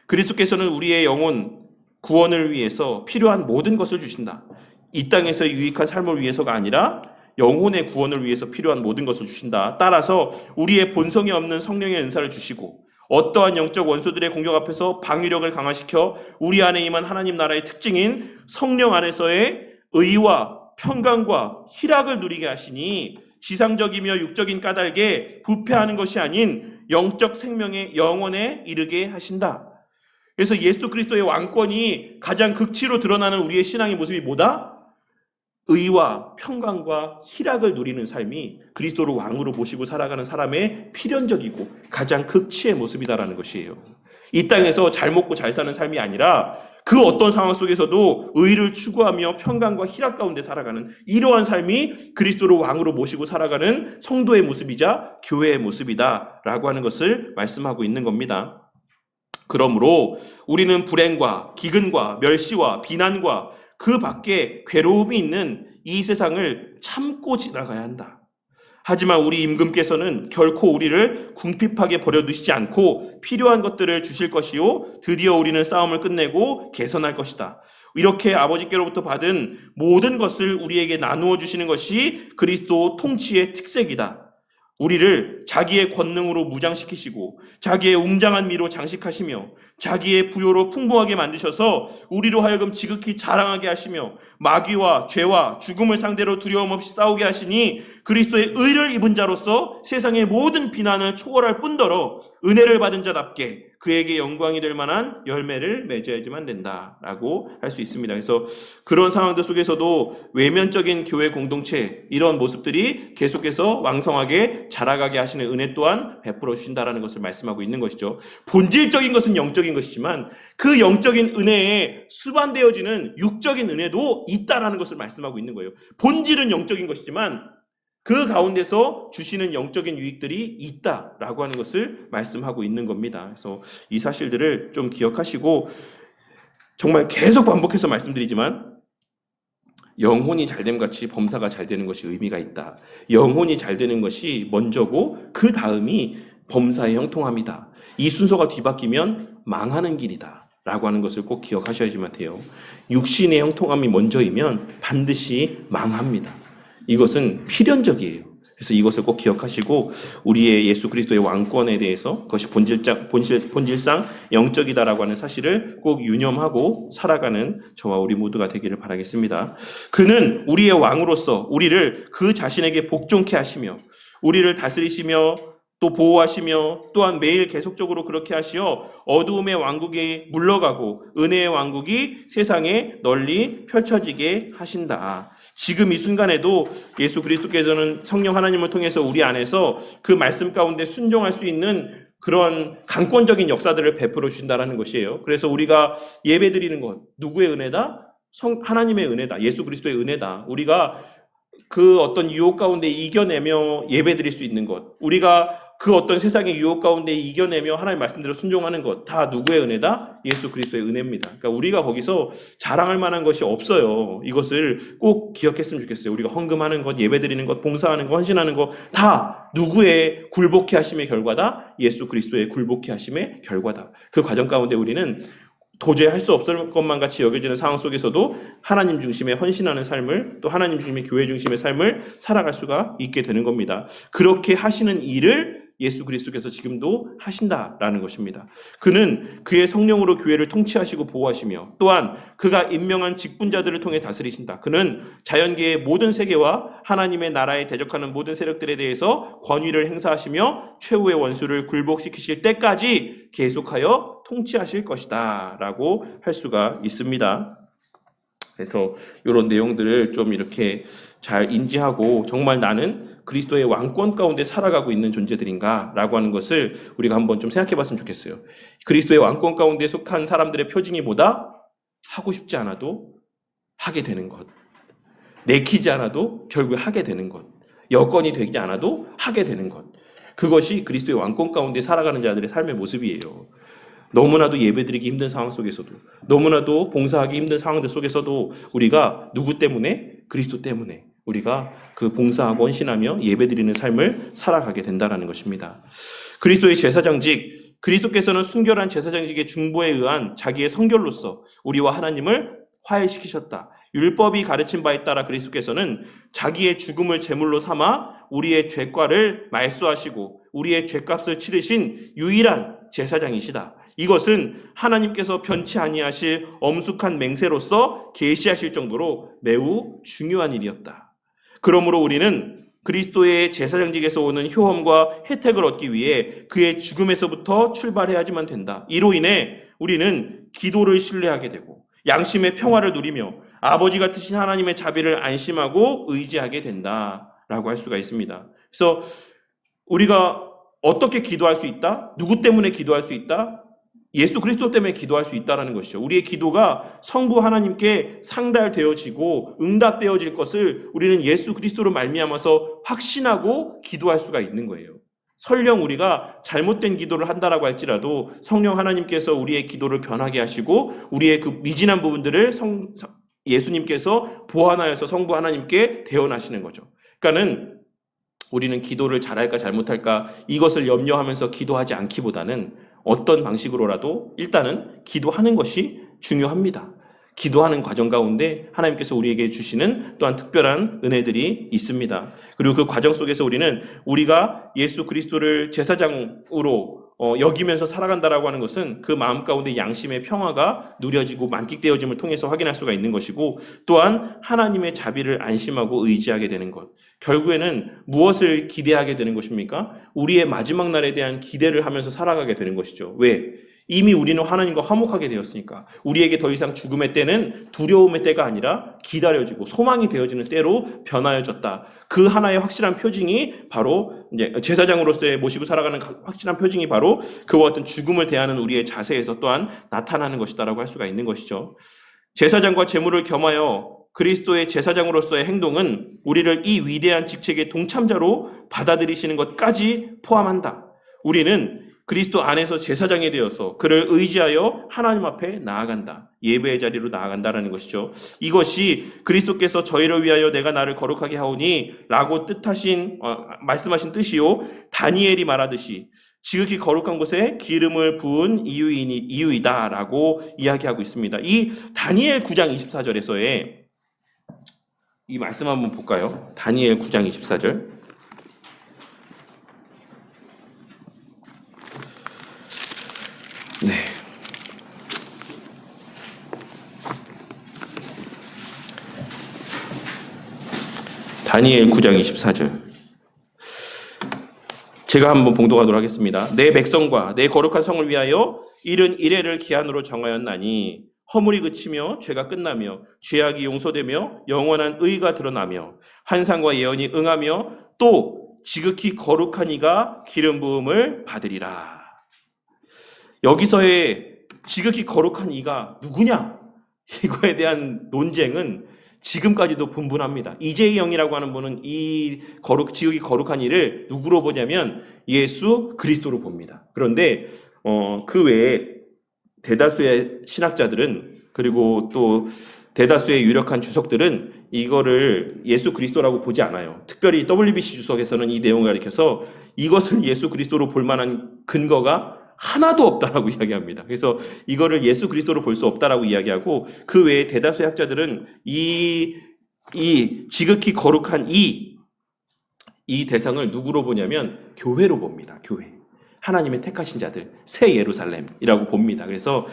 그리스도께서는 우리의 영혼, 구원을 위해서 필요한 모든 것을 주신다. 이 땅에서 유익한 삶을 위해서가 아니라 영혼의 구원을 위해서 필요한 모든 것을 주신다. 따라서 우리의 본성에 없는 성령의 은사를 주시고 어떠한 영적 원수들의 공격 앞에서 방위력을 강화시켜 우리 안에 임한 하나님 나라의 특징인 성령 안에서의 의와 평강과 희락을 누리게 하시니 지상적이며 육적인 까닭에 부패하는 것이 아닌 영적 생명의 영원에 이르게 하신다. 그래서 예수 그리스도의 왕권이 가장 극치로 드러나는 우리의 신앙의 모습이 뭐다? 의와 평강과 희락을 누리는 삶이 그리스도를 왕으로 모시고 살아가는 사람의 필연적이고 가장 극치의 모습이다라는 것이에요. 이 땅에서 잘 먹고 잘 사는 삶이 아니라 그 어떤 상황 속에서도 의를 추구하며 평강과 희락 가운데 살아가는 이러한 삶이 그리스도를 왕으로 모시고 살아가는 성도의 모습이자 교회의 모습이다라고 하는 것을 말씀하고 있는 겁니다. 그러므로 우리는 불행과 기근과 멸시와 비난과 그 밖에 괴로움이 있는 이 세상을 참고 지나가야 한다. 하지만 우리 임금께서는 결코 우리를 궁핍하게 버려두시지 않고 필요한 것들을 주실 것이요 드디어 우리는 싸움을 끝내고 개선할 것이다. 이렇게 아버지께로부터 받은 모든 것을 우리에게 나누어 주시는 것이 그리스도 통치의 특색이다. 우리를 자기의 권능으로 무장시키시고 자기의 웅장한 미로 장식하시며 자기의 부요로 풍부하게 만드셔서 우리로 하여금 지극히 자랑하게 하시며 마귀와 죄와 죽음을 상대로 두려움 없이 싸우게 하시니 그리스도의 의를 입은 자로서 세상의 모든 비난을 초월할 뿐더러 은혜를 받은 자답게 그에게 영광이 될 만한 열매를 맺어야지만 된다라고 할 수 있습니다. 그래서 그런 상황들 속에서도 외면적인 교회 공동체 이런 모습들이 계속해서 왕성하게 자라가게 하시는 은혜 또한 베풀어 주신다라는 것을 말씀하고 있는 것이죠. 본질적인 것은 영적인 것이지만 그 영적인 은혜에 수반되어지는 육적인 은혜도 있다라는 것을 말씀하고 있는 거예요. 본질은 영적인 것이지만 그 가운데서 주시는 영적인 유익들이 있다라고 하는 것을 말씀하고 있는 겁니다. 그래서 이 사실들을 좀 기억하시고 정말 계속 반복해서 말씀드리지만 영혼이 잘됨 같이 범사가 잘 되는 것이 의미가 있다. 영혼이 잘 되는 것이 먼저고 그 다음이 범사의 형통함이다. 이 순서가 뒤바뀌면 망하는 길이다. 라고 하는 것을 꼭 기억하셔야지만 돼요. 육신의 형통함이 먼저이면 반드시 망합니다. 이것은 필연적이에요. 그래서 이것을 꼭 기억하시고 우리의 예수 그리스도의 왕권에 대해서 그것이 본질상 영적이다라고 하는 사실을 꼭 유념하고 살아가는 저와 우리 모두가 되기를 바라겠습니다. 그는 우리의 왕으로서 우리를 그 자신에게 복종케 하시며 우리를 다스리시며 또 보호하시며 또한 매일 계속적으로 그렇게 하시어 어두움의 왕국이 물러가고 은혜의 왕국이 세상에 널리 펼쳐지게 하신다. 지금 이 순간에도 예수 그리스도께서는 성령 하나님을 통해서 우리 안에서 그 말씀 가운데 순종할 수 있는 그런 강권적인 역사들을 베풀어 주신다라는 것이에요. 그래서 우리가 예배드리는 것 누구의 은혜다? 하나님의 은혜다. 예수 그리스도의 은혜다. 우리가 그 어떤 유혹 가운데 이겨내며 예배드릴 수 있는 것, 우리가 그 어떤 세상의 유혹 가운데 이겨내며 하나님 말씀대로 순종하는 것, 다 누구의 은혜다? 예수 그리스도의 은혜입니다. 그러니까 우리가 거기서 자랑할 만한 것이 없어요. 이것을 꼭 기억했으면 좋겠어요. 우리가 헌금하는 것, 예배드리는 것, 봉사하는 것, 헌신하는 것, 다 누구의 굴복케 하심의 결과다? 예수 그리스도의 굴복케 하심의 결과다. 그 과정 가운데 우리는 도저히 할 수 없을 것만 같이 여겨지는 상황 속에서도 하나님 중심의 헌신하는 삶을 또 하나님 중심의 교회 중심의 삶을 살아갈 수가 있게 되는 겁니다. 그렇게 하시는 일을 예수 그리스도께서 지금도 하신다라는 것입니다. 그는 그의 성령으로 교회를 통치하시고 보호하시며 또한 그가 임명한 직분자들을 통해 다스리신다. 그는 자연계의 모든 세계와 하나님의 나라에 대적하는 모든 세력들에 대해서 권위를 행사하시며 최후의 원수를 굴복시키실 때까지 계속하여 통치하실 것이다 라고 할 수가 있습니다. 그래서 이런 내용들을 좀 이렇게 잘 인지하고 정말 나는 그리스도의 왕권 가운데 살아가고 있는 존재들인가 라고 하는 것을 우리가 한번 좀 생각해 봤으면 좋겠어요. 그리스도의 왕권 가운데 속한 사람들의 표징이 뭐다? 하고 싶지 않아도 하게 되는 것. 내키지 않아도 결국에 하게 되는 것. 여건이 되지 않아도 하게 되는 것. 그것이 그리스도의 왕권 가운데 살아가는 자들의 삶의 모습이에요. 너무나도 예배드리기 힘든 상황 속에서도, 너무나도 봉사하기 힘든 상황들 속에서도 우리가 누구 때문에? 그리스도 때문에 우리가 그 봉사하고 헌신하며 예배드리는 삶을 살아가게 된다는 것입니다. 그리스도의 제사장직, 그리스도께서는 순결한 제사장직의 중보에 의한 자기의 성결로서 우리와 하나님을 화해시키셨다. 율법이 가르친 바에 따라 그리스도께서는 자기의 죽음을 제물로 삼아 우리의 죄과를 말소하시고 우리의 죄값을 치르신 유일한 제사장이시다. 이것은 하나님께서 변치 아니하실 엄숙한 맹세로서 계시하실 정도로 매우 중요한 일이었다. 그러므로 우리는 그리스도의 제사장직에서 오는 효험과 혜택을 얻기 위해 그의 죽음에서부터 출발해야지만 된다. 이로 인해 우리는 기도를 신뢰하게 되고 양심의 평화를 누리며 아버지 같으신 하나님의 자비를 안심하고 의지하게 된다라고 할 수가 있습니다. 그래서 우리가 어떻게 기도할 수 있다? 누구 때문에 기도할 수 있다? 예수 그리스도 때문에 기도할 수 있다는 것이죠. 우리의 기도가 성부 하나님께 상달되어지고 응답되어질 것을 우리는 예수 그리스도로 말미암아서 확신하고 기도할 수가 있는 거예요. 설령 우리가 잘못된 기도를 한다라고 할지라도 성령 하나님께서 우리의 기도를 변하게 하시고 우리의 그 미진한 부분들을 예수님께서 보완하여서 성부 하나님께 대언하시는 거죠. 그러니까는 우리는 기도를 잘할까 잘못할까 이것을 염려하면서 기도하지 않기보다는 어떤 방식으로라도 일단은 기도하는 것이 중요합니다. 기도하는 과정 가운데 하나님께서 우리에게 주시는 또한 특별한 은혜들이 있습니다. 그리고 그 과정 속에서 우리가 예수 그리스도를 제사장으로 여기면서 살아간다라고 하는 것은 그 마음 가운데 양심의 평화가 누려지고 만끽되어짐을 통해서 확인할 수가 있는 것이고 또한 하나님의 자비를 안심하고 의지하게 되는 것. 결국에는 무엇을 기대하게 되는 것입니까? 우리의 마지막 날에 대한 기대를 하면서 살아가게 되는 것이죠. 왜? 이미 우리는 하나님과 화목하게 되었으니까 우리에게 더 이상 죽음의 때는 두려움의 때가 아니라 기다려지고 소망이 되어지는 때로 변하여졌다. 그 하나의 확실한 표징이 바로 이제 제사장으로서의 모시고 살아가는 확실한 표징이 바로 그와 같은 죽음을 대하는 우리의 자세에서 또한 나타나는 것이다라고 할 수가 있는 것이죠. 제사장과 제물을 겸하여 그리스도의 제사장으로서의 행동은 우리를 이 위대한 직책의 동참자로 받아들이시는 것까지 포함한다. 우리는 그리스도 안에서 제사장이 되어서 그를 의지하여 하나님 앞에 나아간다. 예배의 자리로 나아간다라는 것이죠. 이것이 그리스도께서 저희를 위하여 내가 나를 거룩하게 하오니 라고 말씀하신 뜻이요. 다니엘이 말하듯이 지극히 거룩한 곳에 기름을 부은 이유이다 라고 이야기하고 있습니다. 이 다니엘 9장 24절에서의 이 말씀 한번 볼까요? 다니엘 9장 24절. 네. 다니엘 9장 24절. 제가 한번 봉독하도록 하겠습니다. 내 백성과 내 거룩한 성을 위하여 이른 이레를 기한으로 정하였나니 허물이 그치며 죄가 끝나며 죄악이 용서되며 영원한 의가 드러나며 환상과 예언이 응하며 또 지극히 거룩한 이가 기름 부음을 받으리라. 여기서의 지극히 거룩한 이가 누구냐? 이거에 대한 논쟁은 지금까지도 분분합니다. 이재희 형이라고 하는 분은 이 지극히 거룩한 이를 누구로 보냐면 예수 그리스도로 봅니다. 그런데 그 외에 대다수의 신학자들은 그리고 또 대다수의 유력한 주석들은 이거를 예수 그리스도라고 보지 않아요. 특별히 WBC 주석에서는 이 내용을 가리켜서 이것을 예수 그리스도로 볼 만한 근거가 하나도 없다라고 이야기합니다. 그래서 이거를 예수 그리스도로 볼 수 없다라고 이야기하고 그 외에 대다수의 학자들은 이 지극히 거룩한 이 이 대상을 누구로 보냐면 교회로 봅니다. 교회. 하나님의 택하신 자들, 새 예루살렘이라고 봅니다. 그래서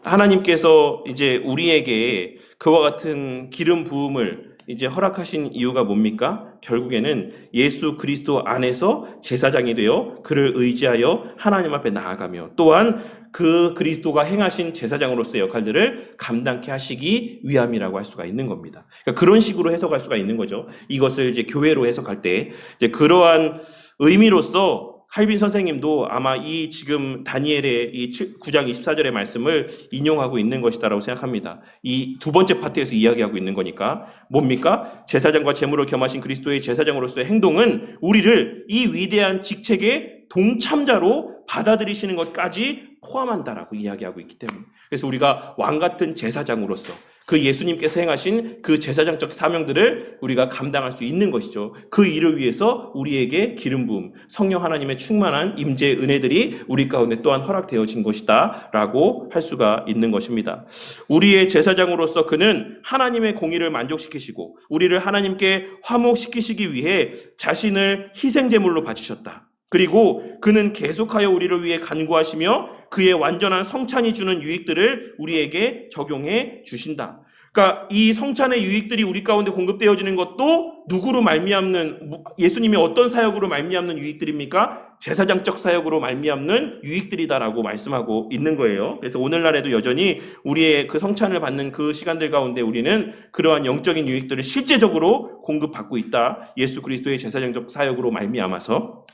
하나님께서 이제 우리에게 그와 같은 기름 부음을 이제 허락하신 이유가 뭡니까? 결국에는 예수 그리스도 안에서 제사장이 되어 그를 의지하여 하나님 앞에 나아가며 또한 그 그리스도가 행하신 제사장으로서의 역할들을 감당케 하시기 위함이라고 할 수가 있는 겁니다. 그러니까 그런 식으로 해석할 수가 있는 거죠. 이것을 이제 교회로 해석할 때 이제 그러한 의미로서 칼빈 선생님도 아마 이 지금 다니엘의 이 9장 24절의 말씀을 인용하고 있는 것이다라고 생각합니다. 이 두 번째 파트에서 이야기하고 있는 거니까 뭡니까? 제사장과 제물을 겸하신 그리스도의 제사장으로서의 행동은 우리를 이 위대한 직책의 동참자로 받아들이시는 것까지 포함한다라고 이야기하고 있기 때문에 그래서 우리가 왕 같은 제사장으로서 그 예수님께서 행하신 그 제사장적 사명들을 우리가 감당할 수 있는 것이죠. 그 일을 위해서 우리에게 기름 부음, 성령 하나님의 충만한 임재의 은혜들이 우리 가운데 또한 허락되어진 것이다 라고 할 수가 있는 것입니다. 우리의 제사장으로서 그는 하나님의 공의를 만족시키시고 우리를 하나님께 화목시키시기 위해 자신을 희생제물로 바치셨다. 그리고 그는 계속하여 우리를 위해 간구하시며 그의 완전한 성찬이 주는 유익들을 우리에게 적용해 주신다. 그러니까 이 성찬의 유익들이 우리 가운데 공급되어지는 것도 누구로 말미암는 예수님이 어떤 사역으로 말미암는 유익들입니까? 제사장적 사역으로 말미암는 유익들이다라고 말씀하고 있는 거예요. 그래서 오늘날에도 여전히 우리의 그 성찬을 받는 그 시간들 가운데 우리는 그러한 영적인 유익들을 실제적으로 공급받고 있다. 예수 그리스도의 제사장적 사역으로 말미암아서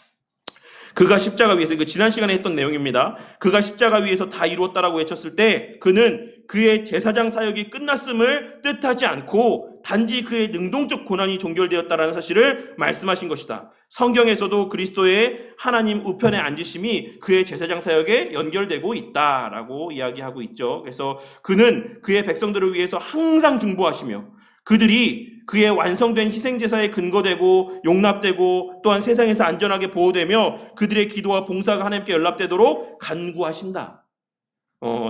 그가 십자가 위에서 지난 시간에 했던 내용입니다. 그가 십자가 위에서 다 이루었다라고 외쳤을 때 그는 그의 제사장 사역이 끝났음을 뜻하지 않고 단지 그의 능동적 고난이 종결되었다라는 사실을 말씀하신 것이다. 성경에서도 그리스도의 하나님 우편에 앉으심이 그의 제사장 사역에 연결되고 있다라고 이야기하고 있죠. 그래서 그는 그의 백성들을 위해서 항상 중보하시며 그들이 그의 완성된 희생제사에 근거되고 용납되고 또한 세상에서 안전하게 보호되며 그들의 기도와 봉사가 하나님께 연락되도록 간구하신다.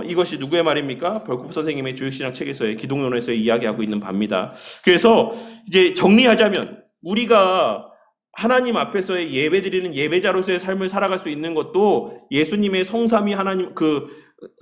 이것이 누구의 말입니까? 벌크업 선생님의 교육신학 책에서의 기독론에서 이야기하고 있는 바입니다. 그래서 이제 정리하자면 우리가 하나님 앞에서의 예배드리는 예배자로서의 삶을 살아갈 수 있는 것도 예수님의 성삼위 하나님 그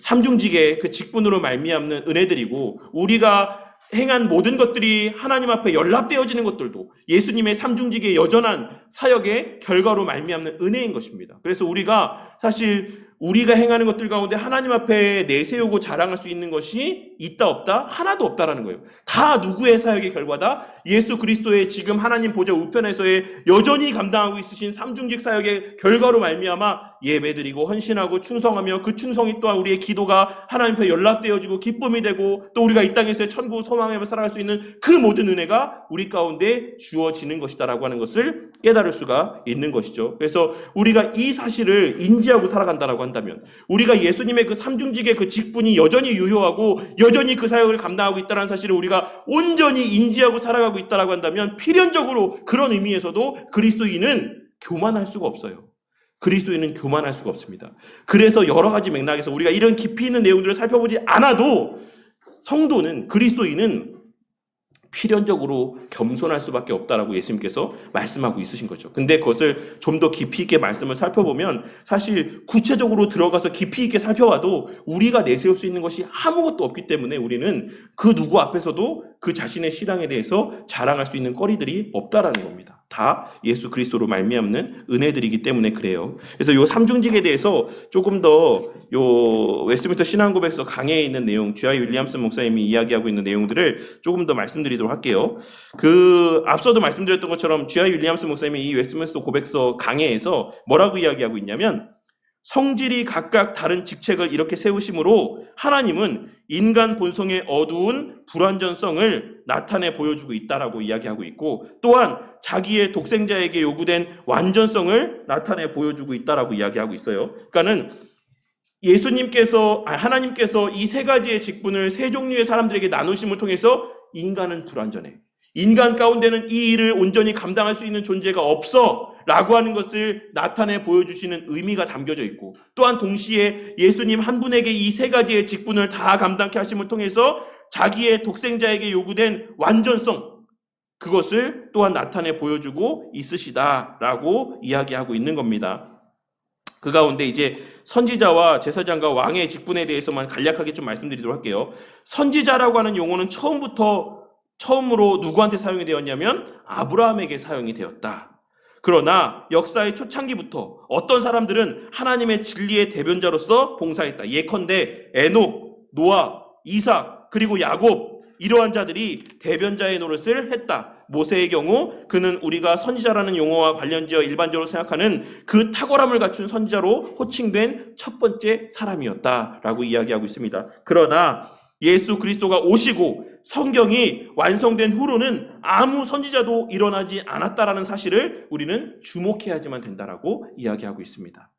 삼중직의 그 직분으로 말미암는 은혜들이고 우리가 행한 모든 것들이 하나님 앞에 연락되어지는 것들도 예수님의 삼중직의 여전한 사역의 결과로 말미암는 은혜인 것입니다. 그래서 우리가 사실 우리가 행하는 것들 가운데 하나님 앞에 내세우고 자랑할 수 있는 것이 있다 없다? 하나도 없다라는 거예요. 다 누구의 사역의 결과다? 예수 그리스도의 지금 하나님 보좌 우편에서의 여전히 감당하고 있으신 삼중직 사역의 결과로 말미암아 예배드리고 헌신하고 충성하며 그 충성이 또한 우리의 기도가 하나님 앞에 연락되어지고 기쁨이 되고 또 우리가 이 땅에서의 천국 소망하며 살아갈 수 있는 그 모든 은혜가 우리 가운데 주어지는 것이다라고 하는 것을 깨달을 수가 있는 것이죠. 그래서 우리가 이 사실을 인지하고 살아간다라고 한다면 우리가 예수님의 그 삼중직의 그 직분이 여전히 유효하고 여전히 그 사역을 감당하고 있다는 사실을 우리가 온전히 인지하고 살아가고 있다라고 한다면 필연적으로 그런 의미에서도 그리스도인은 교만할 수가 없어요. 그리스도인은 교만할 수가 없습니다. 그래서 여러 가지 맥락에서 우리가 이런 깊이 있는 내용들을 살펴보지 않아도 성도는 그리스도인은 필연적으로 겸손할 수밖에 없다라고 예수님께서 말씀하고 있으신 거죠. 근데 그것을 좀 더 깊이 있게 말씀을 살펴보면 사실 구체적으로 들어가서 깊이 있게 살펴봐도 우리가 내세울 수 있는 것이 아무것도 없기 때문에 우리는 그 누구 앞에서도 그 자신의 신앙에 대해서 자랑할 수 있는 거리들이 없다라는 겁니다. 다 예수 그리스도로 말미암는 은혜들이기 때문에 그래요. 그래서 요 삼중직에 대해서 조금 더 요 웨스트민스터 신앙고백서 강해에 있는 내용, G.I. 윌리엄슨 목사님이 이야기하고 있는 내용들을 조금 더 말씀드리도록 할게요. 그 앞서도 말씀드렸던 것처럼 G.I. 윌리엄슨 목사님이 이 웨스트민스터 고백서 강해에서 뭐라고 이야기하고 있냐면 성질이 각각 다른 직책을 이렇게 세우심으로 하나님은 인간 본성의 어두운 불완전성을 나타내 보여주고 있다라고 이야기하고 있고 또한 자기의 독생자에게 요구된 완전성을 나타내 보여주고 있다라고 이야기하고 있어요. 그러니까는 하나님께서 이 세 가지의 직분을 세 종류의 사람들에게 나누심을 통해서 인간은 불완전해. 인간 가운데는 이 일을 온전히 감당할 수 있는 존재가 없어 라고 하는 것을 나타내 보여주시는 의미가 담겨져 있고 또한 동시에 예수님 한 분에게 이 세 가지의 직분을 다 감당케 하심을 통해서 자기의 독생자에게 요구된 완전성 그것을 또한 나타내 보여주고 있으시다라고 이야기하고 있는 겁니다. 그 가운데 이제 선지자와 제사장과 왕의 직분에 대해서만 간략하게 좀 말씀드리도록 할게요. 선지자라고 하는 용어는 처음으로 누구한테 사용이 되었냐면 아브라함에게 사용이 되었다. 그러나 역사의 초창기부터 어떤 사람들은 하나님의 진리의 대변자로서 봉사했다. 예컨대 에녹, 노아, 이삭, 그리고 야곱, 이러한 자들이 대변자의 노릇을 했다. 모세의 경우 그는 우리가 선지자라는 용어와 관련지어 일반적으로 생각하는 그 탁월함을 갖춘 선지자로 호칭된 첫 번째 사람이었다라고 이야기하고 있습니다. 그러나 예수 그리스도가 오시고 성경이 완성된 후로는 아무 선지자도 일어나지 않았다라는 사실을 우리는 주목해야지만 된다라고 이야기하고 있습니다.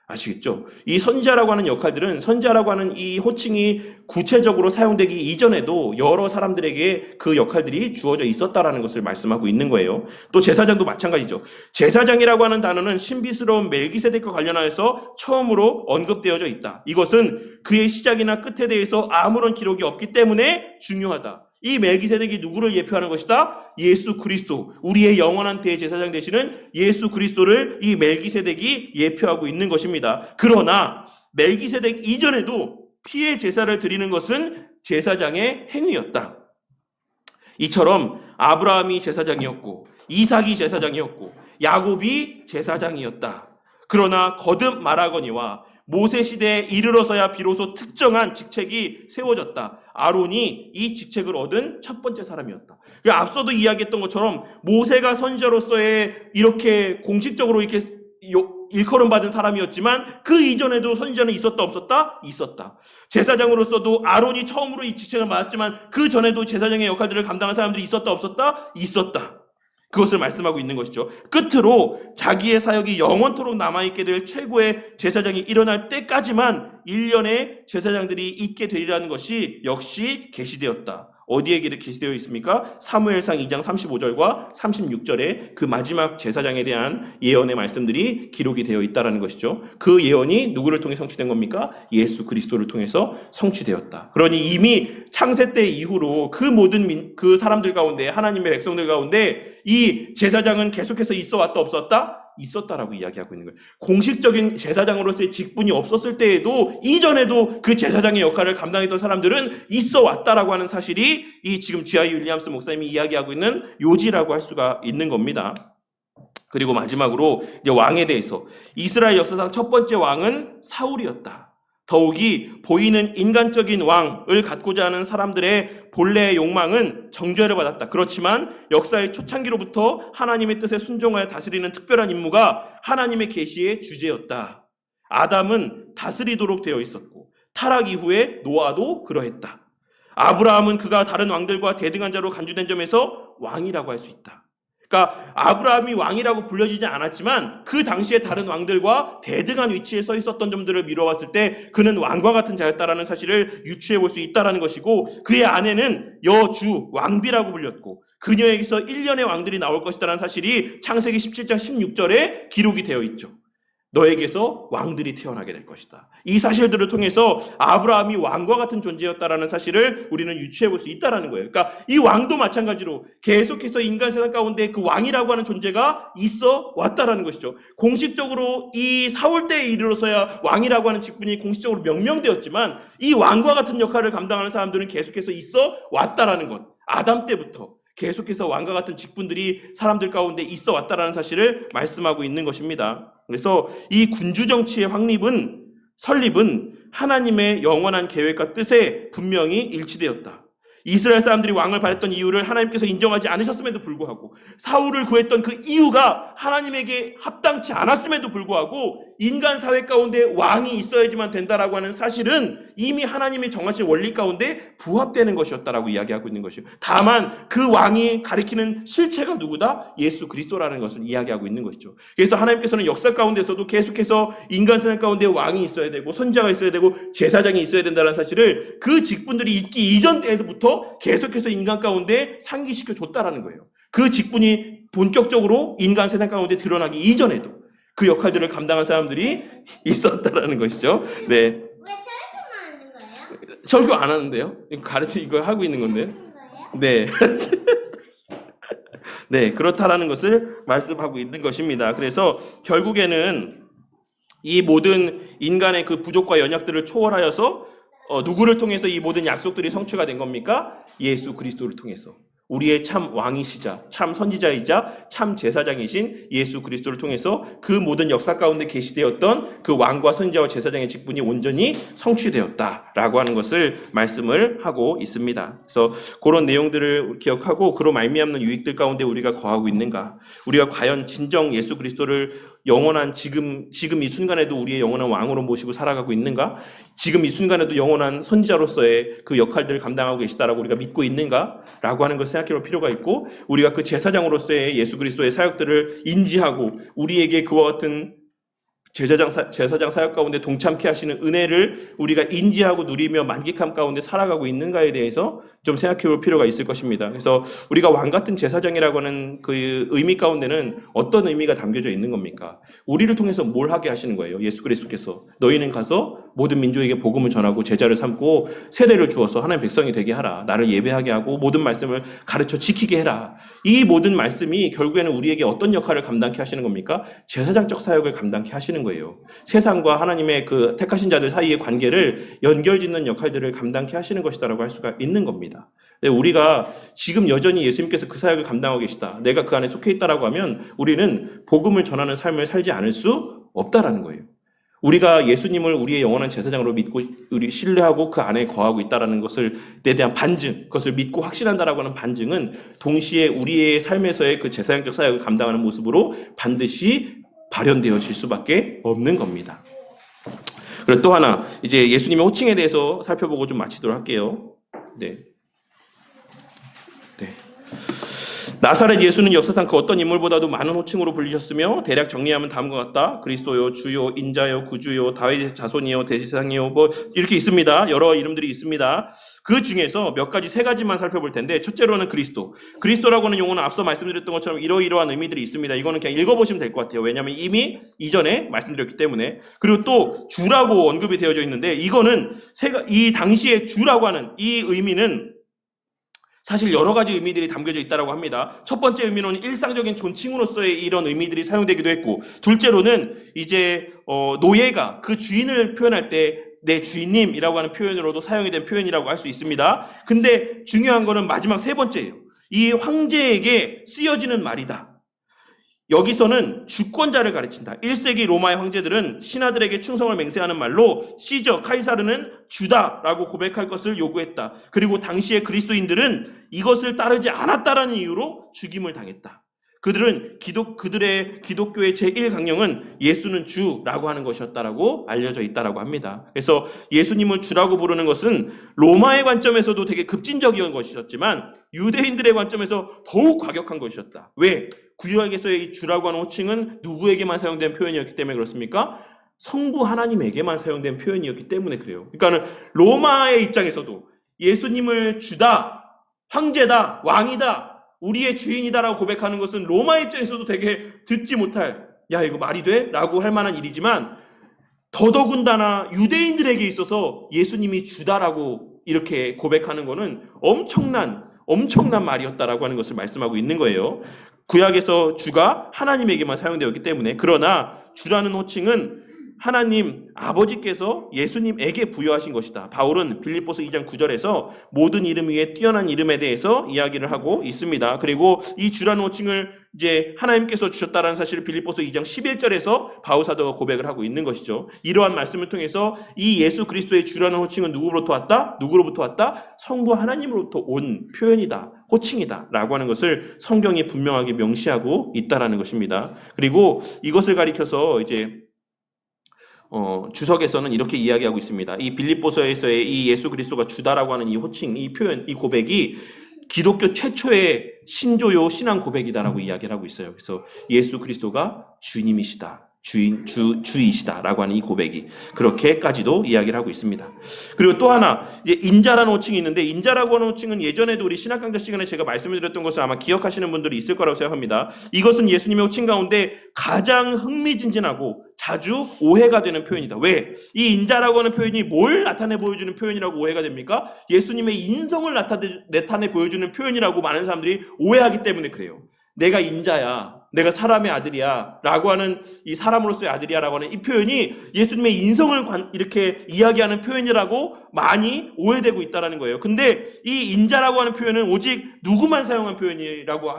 아시겠죠? 이 선지자라고 하는 역할들은, 선지자라고 하는 이 호칭이 구체적으로 사용되기 이전에도 여러 사람들에게 그 역할들이 주어져 있었다라는 것을 말씀하고 있는 거예요. 또 제사장도 마찬가지죠. 제사장이라고 하는 단어는 신비스러운 멜기세덱과 관련하여서 처음으로 언급되어져 있다. 이것은 그의 시작이나 끝에 대해서 아무런 기록이 없기 때문에 중요하다. 이 멜기세덱이 누구를 예표하는 것이다? 예수 그리스도, 우리의 영원한 대제사장 되시는 예수 그리스도를 이 멜기세덱이 예표하고 있는 것입니다. 그러나 멜기세덱 이전에도 피의 제사를 드리는 것은 제사장의 행위였다. 이처럼 아브라함이 제사장이었고 이삭이 제사장이었고 야곱이 제사장이었다. 그러나 거듭 말하거니와 모세 시대에 이르러서야 비로소 특정한 직책이 세워졌다. 아론이 이 직책을 얻은 첫 번째 사람이었다. 앞서도 이야기했던 것처럼 모세가 선지자로서의 이렇게 공식적으로 이렇게 일컬음 받은 사람이었지만 그 이전에도 선지자는 있었다 없었다? 있었다. 제사장으로서도 아론이 처음으로 이 직책을 맡았지만 그 전에도 제사장의 역할들을 감당한 사람들이 있었다 없었다? 있었다. 그것을 말씀하고 있는 것이죠. 끝으로 자기의 사역이 영원토록 남아있게 될 최고의 제사장이 일어날 때까지만 1년의 제사장들이 있게 되리라는 것이 역시 계시되었다. 어디에 계시되어 있습니까? 사무엘상 2장 35절과 36절에 그 마지막 제사장에 대한 예언의 말씀들이 기록이 되어 있다는 것이죠. 그 예언이 누구를 통해 성취된 겁니까? 예수 그리스도를 통해서 성취되었다. 그러니 이미 창세 때 이후로 그 모든 그 사람들 가운데, 하나님의 백성들 가운데 이 제사장은 계속해서 있어 왔다 없었다? 있었다라고 이야기하고 있는 거예요. 공식적인 제사장으로서의 직분이 없었을 때에도 이전에도 그 제사장의 역할을 감당했던 사람들은 있어 왔다라고 하는 사실이 이 지금 G.I. 윌리엄스 목사님이 이야기하고 있는 요지라고 할 수가 있는 겁니다. 그리고 마지막으로 이제 왕에 대해서, 이스라엘 역사상 첫 번째 왕은 사울이었다. 더욱이 보이는 인간적인 왕을 갖고자 하는 사람들의 본래의 욕망은 정죄를 받았다. 그렇지만 역사의 초창기로부터 하나님의 뜻에 순종하여 다스리는 특별한 임무가 하나님의 계시의 주제였다. 아담은 다스리도록 되어 있었고 타락 이후에 노아도 그러했다. 아브라함은 그가 다른 왕들과 대등한 자로 간주된 점에서 왕이라고 할 수 있다. 그러니까 아브라함이 왕이라고 불려지지 않았지만 그 당시에 다른 왕들과 대등한 위치에 서 있었던 점들을 미뤄봤을 때 그는 왕과 같은 자였다라는 사실을 유추해 볼 수 있다라는 것이고, 그의 아내는 여주 왕비라고 불렸고 그녀에게서 1년의 왕들이 나올 것이다라는 사실이 창세기 17장 16절에 기록이 되어 있죠. 너에게서 왕들이 태어나게 될 것이다. 이 사실들을 통해서 아브라함이 왕과 같은 존재였다라는 사실을 우리는 유추해 볼 수 있다라는 거예요. 그러니까 이 왕도 마찬가지로 계속해서 인간 세상 가운데 그 왕이라고 하는 존재가 있어 왔다라는 것이죠. 공식적으로 이 사울 때에 이르러서야 왕이라고 하는 직분이 공식적으로 명명되었지만 이 왕과 같은 역할을 감당하는 사람들은 계속해서 있어 왔다라는 것. 아담 때부터 계속해서 왕과 같은 직분들이 사람들 가운데 있어 왔다라는 사실을 말씀하고 있는 것입니다. 그래서 이 군주 정치의 설립은 하나님의 영원한 계획과 뜻에 분명히 일치되었다. 이스라엘 사람들이 왕을 바랬던 이유를 하나님께서 인정하지 않으셨음에도 불구하고, 사울을 구했던 그 이유가 하나님에게 합당치 않았음에도 불구하고 인간 사회 가운데 왕이 있어야지만 된다라고 하는 사실은 이미 하나님이 정하신 원리 가운데 부합되는 것이었다라고 이야기하고 있는 것이에요. 다만 그 왕이 가리키는 실체가 누구다? 예수 그리스도라는 것을 이야기하고 있는 것이죠. 그래서 하나님께서는 역사 가운데서도 계속해서 인간 세상 가운데 왕이 있어야 되고 선지자가 있어야 되고 제사장이 있어야 된다는 사실을 그 직분들이 있기 이전 때부터 계속해서 인간 가운데 상기시켜 줬다라는 거예요. 그 직분이 본격적으로 인간 세상 가운데 드러나기 이전에도 그 역할들을 감당한 사람들이 있었다라는 것이죠. 네. 왜 설교만 하는 거예요? 설교 안 하는데요? 이거 하고 있는 건데요. 네. 네, 그렇다라는 것을 말씀하고 있는 것입니다. 그래서 결국에는 이 모든 인간의 그 부족과 연약들을 초월하여서 누구를 통해서 이 모든 약속들이 성취가 된 겁니까? 예수 그리스도를 통해서. 우리의 참 왕이시자, 참 선지자이자 참 제사장이신 예수 그리스도를 통해서 그 모든 역사 가운데 계시되었던 그 왕과 선지자와 제사장의 직분이 온전히 성취되었다라고 하는 것을 말씀을 하고 있습니다. 그래서 그런 내용들을 기억하고 그로 말미암는 유익들 가운데 우리가 거하고 있는가? 우리가 과연 진정 예수 그리스도를 영원한 지금 이 순간에도 우리의 영원한 왕으로 모시고 살아가고 있는가? 지금 이 순간에도 영원한 선지자로서의 그 역할들을 감당하고 계시다라고 우리가 믿고 있는가라고 하는 것을 생각해 볼 필요가 있고, 우리가 그 제사장으로서의 예수 그리스도의 사역들을 인지하고 우리에게 그와 같은 제사장 사역 가운데 동참케 하시는 은혜를 우리가 인지하고 누리며 만끽함 가운데 살아가고 있는가에 대해서 좀 생각해 볼 필요가 있을 것입니다. 그래서 우리가 왕 같은 제사장이라고 하는 그 의미 가운데는 어떤 의미가 담겨져 있는 겁니까? 우리를 통해서 뭘 하게 하시는 거예요? 예수 그리스도께서 너희는 가서 모든 민족에게 복음을 전하고 제자를 삼고 세례를 주어서 하나님의 백성이 되게 하라. 나를 예배하게 하고 모든 말씀을 가르쳐 지키게 해라. 이 모든 말씀이 결국에는 우리에게 어떤 역할을 감당케 하시는 겁니까? 제사장적 사역을 감당케 하시는 거예요. 세상과 하나님의 그 택하신 자들 사이의 관계를 연결짓는 역할들을 감당케 하시는 것이다라고 할 수가 있는 겁니다. 우리가 지금 여전히 예수님께서 그 사역을 감당하고 계시다, 내가 그 안에 속해 있다라고 하면 우리는 복음을 전하는 삶을 살지 않을 수 없다라는 거예요. 우리가 예수님을 우리의 영원한 제사장으로 믿고 우리 신뢰하고 그 안에 거하고 있다라는 것을 에 대한 반증, 그것을 믿고 확신한다라고 하는 반증은 동시에 우리의 삶에서의 그 제사장적 사역을 감당하는 모습으로 반드시 발현되어질 수밖에 없는 겁니다. 그리고 또 하나, 이제 예수님의 호칭에 대해서 살펴보고 좀 마치도록 할게요. 네. 나사렛 예수는 역사상 그 어떤 인물보다도 많은 호칭으로 불리셨으며 대략 정리하면 다음과 같다. 그리스도요, 주요, 인자요, 구주요, 다윗의 자손이요, 대제사장이요, 뭐 이렇게 있습니다. 여러 이름들이 있습니다. 그 중에서 몇 가지, 세 가지만 살펴볼 텐데, 첫째로는 그리스도. 그리스도라고 하는 용어는 앞서 말씀드렸던 것처럼 이러이러한 의미들이 있습니다. 이거는 그냥 읽어보시면 될 것 같아요. 왜냐하면 이미 이전에 말씀드렸기 때문에. 그리고 또 주라고 언급이 되어져 있는데, 이거는 이 당시에 주라고 하는 이 의미는 사실 여러 가지 의미들이 담겨져 있다고 합니다. 첫 번째 의미는 일상적인 존칭으로서의 이런 의미들이 사용되기도 했고, 둘째로는 이제 노예가 그 주인을 표현할 때 내 주인님이라고 하는 표현으로도 사용이 된 표현이라고 할 수 있습니다. 근데 중요한 거는 마지막 세 번째예요. 이 황제에게 쓰여지는 말이다. 여기서는 주권자를 가르친다. 1세기 로마의 황제들은 신하들에게 충성을 맹세하는 말로 시저, 카이사르는 주다라고 고백할 것을 요구했다. 그리고 당시의 그리스도인들은 이것을 따르지 않았다라는 이유로 죽임을 당했다. 그들의 기독교의 제1강령은 예수는 주라고 하는 것이었다라고 알려져 있다라고 합니다. 그래서 예수님을 주라고 부르는 것은 로마의 관점에서도 되게 급진적인 것이었지만 유대인들의 관점에서 더욱 과격한 것이었다. 왜? 구약에서의 이 주라고 하는 호칭은 누구에게만 사용된 표현이었기 때문에 그렇습니까? 성부 하나님에게만 사용된 표현이었기 때문에 그래요. 그러니까는 로마의 입장에서도 예수님을 주다, 황제다, 왕이다, 우리의 주인이다라고 고백하는 것은 로마 입장에서도 되게 듣지 못할, 야 이거 말이 돼? 라고 할 만한 일이지만 더더군다나 유대인들에게 있어서 예수님이 주다라고 이렇게 고백하는 것은 엄청난 말이었다라고 하는 것을 말씀하고 있는 거예요. 구약에서 주가 하나님에게만 사용되었기 때문에. 그러나 주라는 호칭은 하나님 아버지께서 예수님에게 부여하신 것이다. 바울은 빌립보서 2장 9절에서 모든 이름 위에 뛰어난 이름에 대해서 이야기를 하고 있습니다. 그리고 이 주라는 호칭을 이제 하나님께서 주셨다라는 사실을 빌립보서 2장 11절에서 바울 사도가 고백을 하고 있는 것이죠. 이러한 말씀을 통해서 이 예수 그리스도의 주라는 호칭은 누구로부터 왔다? 누구로부터 왔다? 성부 하나님으로부터 온 표현이다. 호칭이다. 라고 하는 것을 성경이 분명하게 명시하고 있다라는 것입니다. 그리고 이것을 가리켜서 이제 주석에서는 이렇게 이야기하고 있습니다. 이 빌립보서에서의 이 예수 그리스도가 주다라고 하는 이 호칭, 이 표현, 이 고백이 기독교 최초의 신조요 신앙 고백이다라고 이야기를 하고 있어요. 그래서 예수 그리스도가 주님이시다, 주이시다라고 하는 이 고백이 그렇게까지도 이야기를 하고 있습니다. 그리고 또 하나, 이제 인자라는 호칭이 있는데, 인자라고 하는 호칭은 예전에도 우리 신학 강좌 시간에 제가 말씀을 드렸던 것을 아마 기억하시는 분들이 있을 거라고 생각합니다. 이것은 예수님의 호칭 가운데 가장 흥미진진하고 자주 오해가 되는 표현이다. 왜? 이 인자라고 하는 표현이 뭘 나타내 보여주는 표현이라고 오해가 됩니까? 예수님의 인성을 나타내 보여주는 표현이라고 많은 사람들이 오해하기 때문에 그래요. 내가 인자야, 내가 사람의 아들이야 라고 하는, 이 사람으로서의 아들이야 라고 하는 이 표현이 예수님의 인성을 이렇게 이야기하는 표현이라고 많이 오해되고 있다는 거예요. 근데 이 인자라고 하는 표현은 오직 누구만 사용한 표현이라고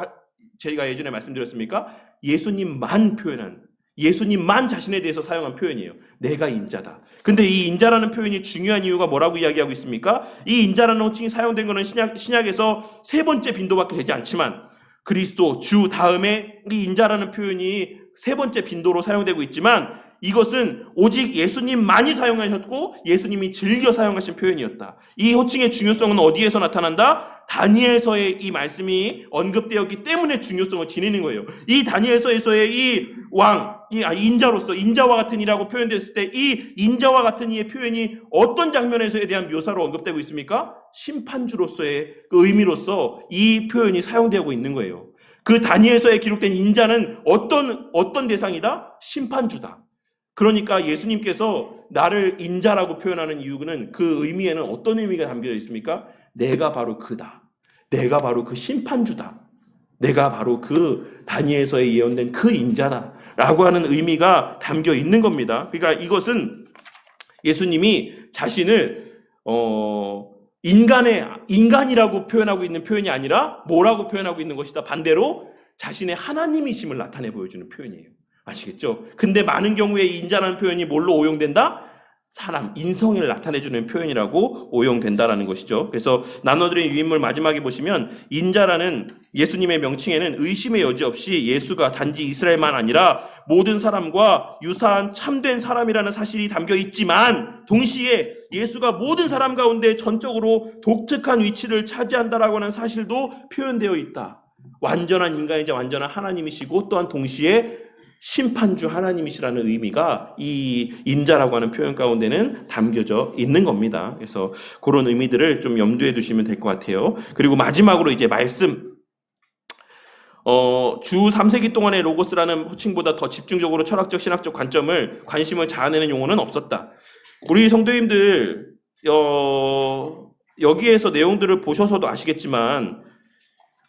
저희가 예전에 말씀드렸습니까? 예수님만 표현한, 예수님만 자신에 대해서 사용한 표현이에요. 내가 인자다. 근데 이 인자라는 표현이 중요한 이유가 뭐라고 이야기하고 있습니까? 이 인자라는 호칭이 사용된 것은 신약에서 세 번째 빈도밖에 되지 않지만, 그리스도, 주 다음에 이 인자라는 표현이 세 번째 빈도로 사용되고 있지만, 이것은 오직 예수님만이 사용하셨고 예수님이 즐겨 사용하신 표현이었다. 이 호칭의 중요성은 어디에서 나타난다? 다니엘서의 이 말씀이 언급되었기 때문에 중요성을 지니는 거예요. 이 다니엘서에서의 이 왕, 인자로서, 인자와 같은 이라고 표현됐을 때 이 인자와 같은 이의 표현이 어떤 장면에서에 대한 묘사로 언급되고 있습니까? 심판주로서의 그 의미로서 이 표현이 사용되고 있는 거예요. 그 다니엘서에 기록된 인자는 어떤 대상이다? 심판주다. 그러니까 예수님께서 나를 인자라고 표현하는 이유는 그 의미에는 어떤 의미가 담겨져 있습니까? 내가 바로 그다. 내가 바로 그 심판주다. 내가 바로 그 다니엘서에 예언된 그 인자다 라고 하는 의미가 담겨 있는 겁니다. 그러니까 이것은 예수님이 자신을 인간이라고 표현하고 있는 표현이 아니라 뭐라고 표현하고 있는 것이다. 반대로 자신의 하나님이심을 나타내 보여주는 표현이에요. 아시겠죠? 근데 많은 경우에 인자라는 표현이 뭘로 오용된다? 사람, 인성을 나타내주는 표현이라고 오용된다라는 것이죠. 그래서 나눠드린 유인물 마지막에 보시면 인자라는 예수님의 명칭에는 의심의 여지 없이 예수가 단지 이스라엘만 아니라 모든 사람과 유사한 참된 사람이라는 사실이 담겨 있지만, 동시에 예수가 모든 사람 가운데 전적으로 독특한 위치를 차지한다라고 하는 사실도 표현되어 있다. 완전한 인간이자 완전한 하나님이시고 또한 동시에 심판주 하나님이시라는 의미가 이 인자라고 하는 표현 가운데는 담겨져 있는 겁니다. 그래서 그런 의미들을 좀 염두에 두시면 될 것 같아요. 그리고 마지막으로 이제 말씀, 주 3세기 동안의 로고스라는 호칭보다 더 집중적으로 철학적 신학적 관심을 자아내는 용어는 없었다. 우리 성도님들 여기에서 내용들을 보셔서도 아시겠지만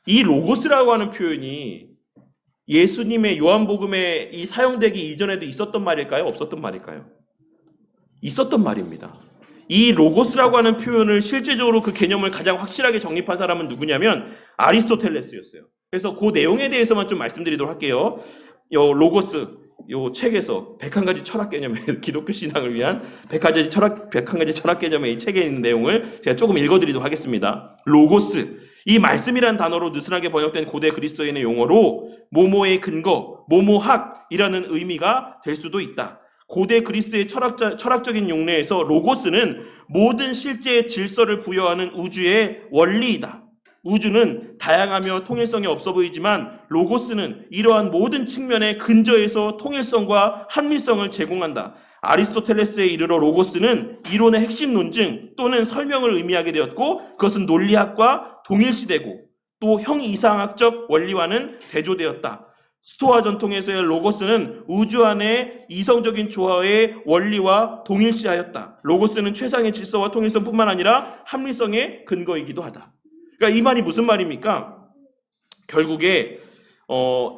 이 로고스라고 하는 표현이 예수님의 요한복음에 이 사용되기 이전에도 있었던 말일까요? 없었던 말일까요? 있었던 말입니다. 이 로고스라고 하는 표현을 실제적으로 그 개념을 가장 확실하게 정립한 사람은 누구냐면 아리스토텔레스였어요. 그래서 그 내용에 대해서만 좀 말씀드리도록 할게요. 로고스, 요 책에서 101가지 철학 개념의 기독교 신앙을 위한 101가지 철학 개념의 이 책에 있는 내용을 제가 조금 읽어드리도록 하겠습니다. 로고스, 이 말씀이라는 단어로 느슨하게 번역된 고대 그리스도인의 용어로 모모의 근거, 모모학이라는 의미가 될 수도 있다. 고대 그리스의 철학적인 용례에서 로고스는 모든 실제의 질서를 부여하는 우주의 원리이다. 우주는 다양하며 통일성이 없어 보이지만 로고스는 이러한 모든 측면의 근저에서 통일성과 합리성을 제공한다. 아리스토텔레스에 이르러 로고스는 이론의 핵심 논증 또는 설명을 의미하게 되었고, 그것은 논리학과 동일시되고 또 형이상학적 원리와는 대조되었다. 스토아 전통에서의 로고스는 우주 안의 이성적인 조화의 원리와 동일시하였다. 로고스는 최상의 질서와 통일성뿐만 아니라 합리성의 근거이기도 하다. 그러니까 이 말이 무슨 말입니까? 결국에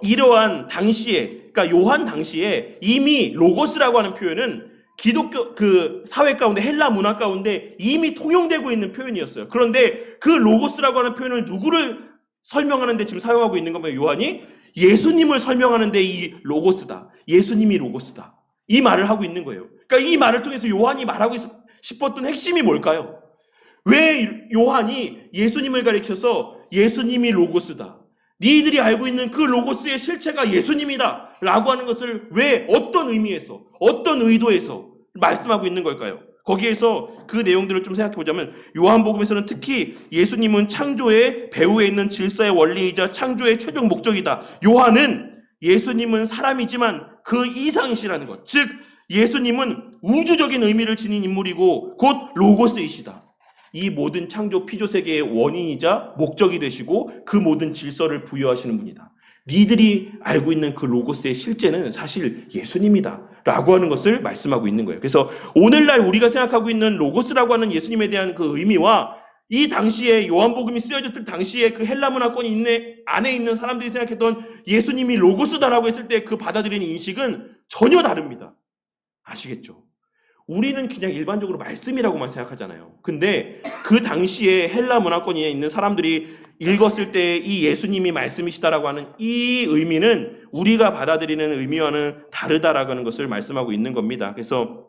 이러한 당시에, 그러니까 요한 당시에 이미 로고스라고 하는 표현은 기독교 그 사회 가운데, 헬라 문화 가운데 이미 통용되고 있는 표현이었어요. 그런데 그 로고스라고 하는 표현을 누구를 설명하는데 지금 사용하고 있는 거면 요한이 예수님을 설명하는데 이 로고스다. 예수님이 로고스다. 이 말을 하고 있는 거예요. 그러니까 이 말을 통해서 요한이 말하고 싶었던 핵심이 뭘까요? 왜 요한이 예수님을 가리켜서 예수님이 로고스다, 니들이 알고 있는 그 로고스의 실체가 예수님이다 라고 하는 것을 왜 어떤 의미에서, 어떤 의도에서 말씀하고 있는 걸까요? 거기에서 그 내용들을 좀 생각해 보자면 요한복음에서는 특히 예수님은 창조의 배후에 있는 질서의 원리이자 창조의 최종 목적이다. 요한은 예수님은 사람이지만 그 이상이시라는 것, 즉 예수님은 우주적인 의미를 지닌 인물이고 곧 로고스이시다. 이 모든 창조 피조 세계의 원인이자 목적이 되시고 그 모든 질서를 부여하시는 분이다. 니들이 알고 있는 그 로고스의 실제는 사실 예수님이다 라고 하는 것을 말씀하고 있는 거예요. 그래서 오늘날 우리가 생각하고 있는 로고스라고 하는 예수님에 대한 그 의미와 이 당시에 요한복음이 쓰여졌을 당시에 그 헬라 문화권이 안에 있는 사람들이 생각했던 예수님이 로고스다라고 했을 때 그 받아들이는 인식은 전혀 다릅니다. 아시겠죠? 우리는 그냥 일반적으로 말씀이라고만 생각하잖아요. 근데 그 당시에 헬라 문화권에 있는 사람들이 읽었을 때 이 예수님이 말씀이시다라고 하는 이 의미는 우리가 받아들이는 의미와는 다르다라고 하는 것을 말씀하고 있는 겁니다. 그래서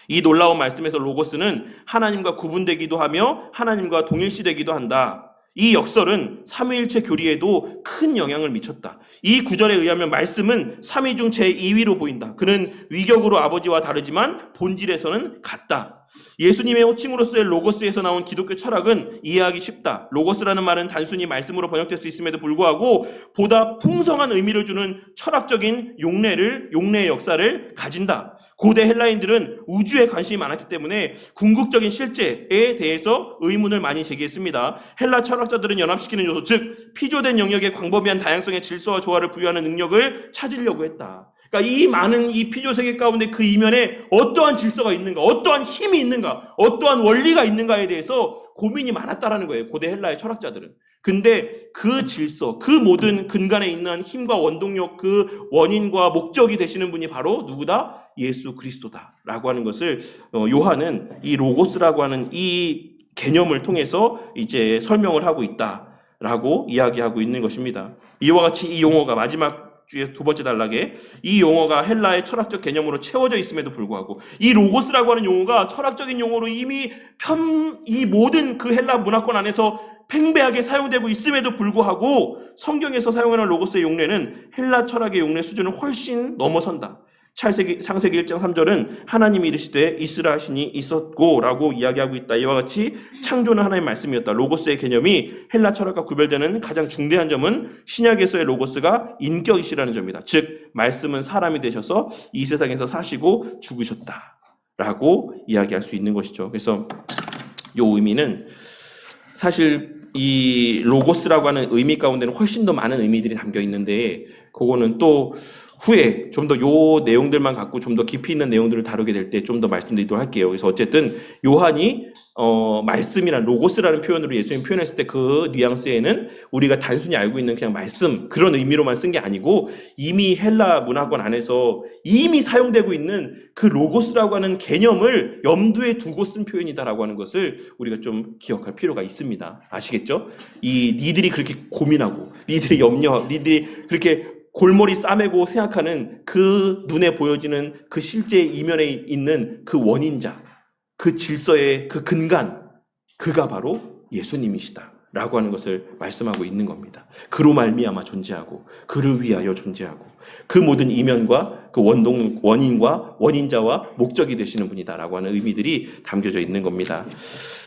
이 놀라운 말씀에서 로고스는 하나님과 구분되기도 하며 하나님과 동일시되기도 한다. 이 역설은 삼위일체 교리에도 큰 영향을 미쳤다. 이 구절에 의하면 말씀은 삼위 중 제2위로 보인다. 그는 위격으로 아버지와 다르지만 본질에서는 같다. 예수님의 호칭으로서의 로고스에서 나온 기독교 철학은 이해하기 쉽다. 로고스라는 말은 단순히 말씀으로 번역될 수 있음에도 불구하고 보다 풍성한 의미를 주는 철학적인 용례의 역사를 가진다. 고대 헬라인들은 우주에 관심이 많았기 때문에 궁극적인 실제에 대해서 의문을 많이 제기했습니다. 헬라 철학자들은 연합시키는 요소, 즉 피조된 영역의 광범위한 다양성의 질서와 조화를 부여하는 능력을 찾으려고 했다. 그러니까 이 많은 이 피조세계 가운데 그 이면에 어떠한 질서가 있는가, 어떠한 힘이 있는가, 어떠한 원리가 있는가에 대해서 고민이 많았다라는 거예요. 고대 헬라의 철학자들은. 근데 그 질서, 그 모든 근간에 있는 힘과 원동력, 그 원인과 목적이 되시는 분이 바로 누구다? 예수 그리스도다라고 하는 것을 요한은 이 로고스라고 하는 이 개념을 통해서 이제 설명을 하고 있다라고 이야기하고 있는 것입니다. 이와 같이 이 용어가 마지막 주의 두 번째 단락에 이 용어가 헬라의 철학적 개념으로 채워져 있음에도 불구하고 이 로고스라고 하는 용어가 철학적인 용어로 이미 이 모든 그 헬라 문화권 안에서 팽배하게 사용되고 있음에도 불구하고 성경에서 사용하는 로고스의 용례는 헬라 철학의 용례 수준을 훨씬 넘어선다. 창세기 1장 3절은 하나님이 이르시되 있으라 하시니 있었고 라고 이야기하고 있다. 이와 같이 창조는 하나님의 말씀이었다. 로고스의 개념이 헬라 철학과 구별되는 가장 중대한 점은 신약에서의 로고스가 인격이시라는 점이다. 즉 말씀은 사람이 되셔서 이 세상에서 사시고 죽으셨다 라고 이야기할 수 있는 것이죠. 그래서 이 의미는 사실 이 로고스라고 하는 의미 가운데는 훨씬 더 많은 의미들이 담겨 있는데 그거는 또 후에 좀 더 요 내용들만 갖고 좀 더 깊이 있는 내용들을 다루게 될 때 좀 더 말씀드리도록 할게요. 그래서 어쨌든 요한이 말씀이란 로고스라는 표현으로 예수님 표현했을 때 그 뉘앙스에는 우리가 단순히 알고 있는 그냥 말씀 그런 의미로만 쓴 게 아니고 이미 헬라 문화권 안에서 이미 사용되고 있는 그 로고스라고 하는 개념을 염두에 두고 쓴 표현이다라고 하는 것을 우리가 좀 기억할 필요가 있습니다. 아시겠죠? 니들이 그렇게 고민하고 니들이 염려하고 니들이 그렇게 골머리 싸매고 생각하는 그 눈에 보여지는 그 실제 이면에 있는 그 원인자, 그 질서의 그 근간, 그가 바로 예수님이시다 라고 하는 것을 말씀하고 있는 겁니다. 그로 말미암아 존재하고 그를 위하여 존재하고 그 모든 이면과 그 원인과 원인자와 목적이 되시는 분이다라고 하는 의미들이 담겨져 있는 겁니다.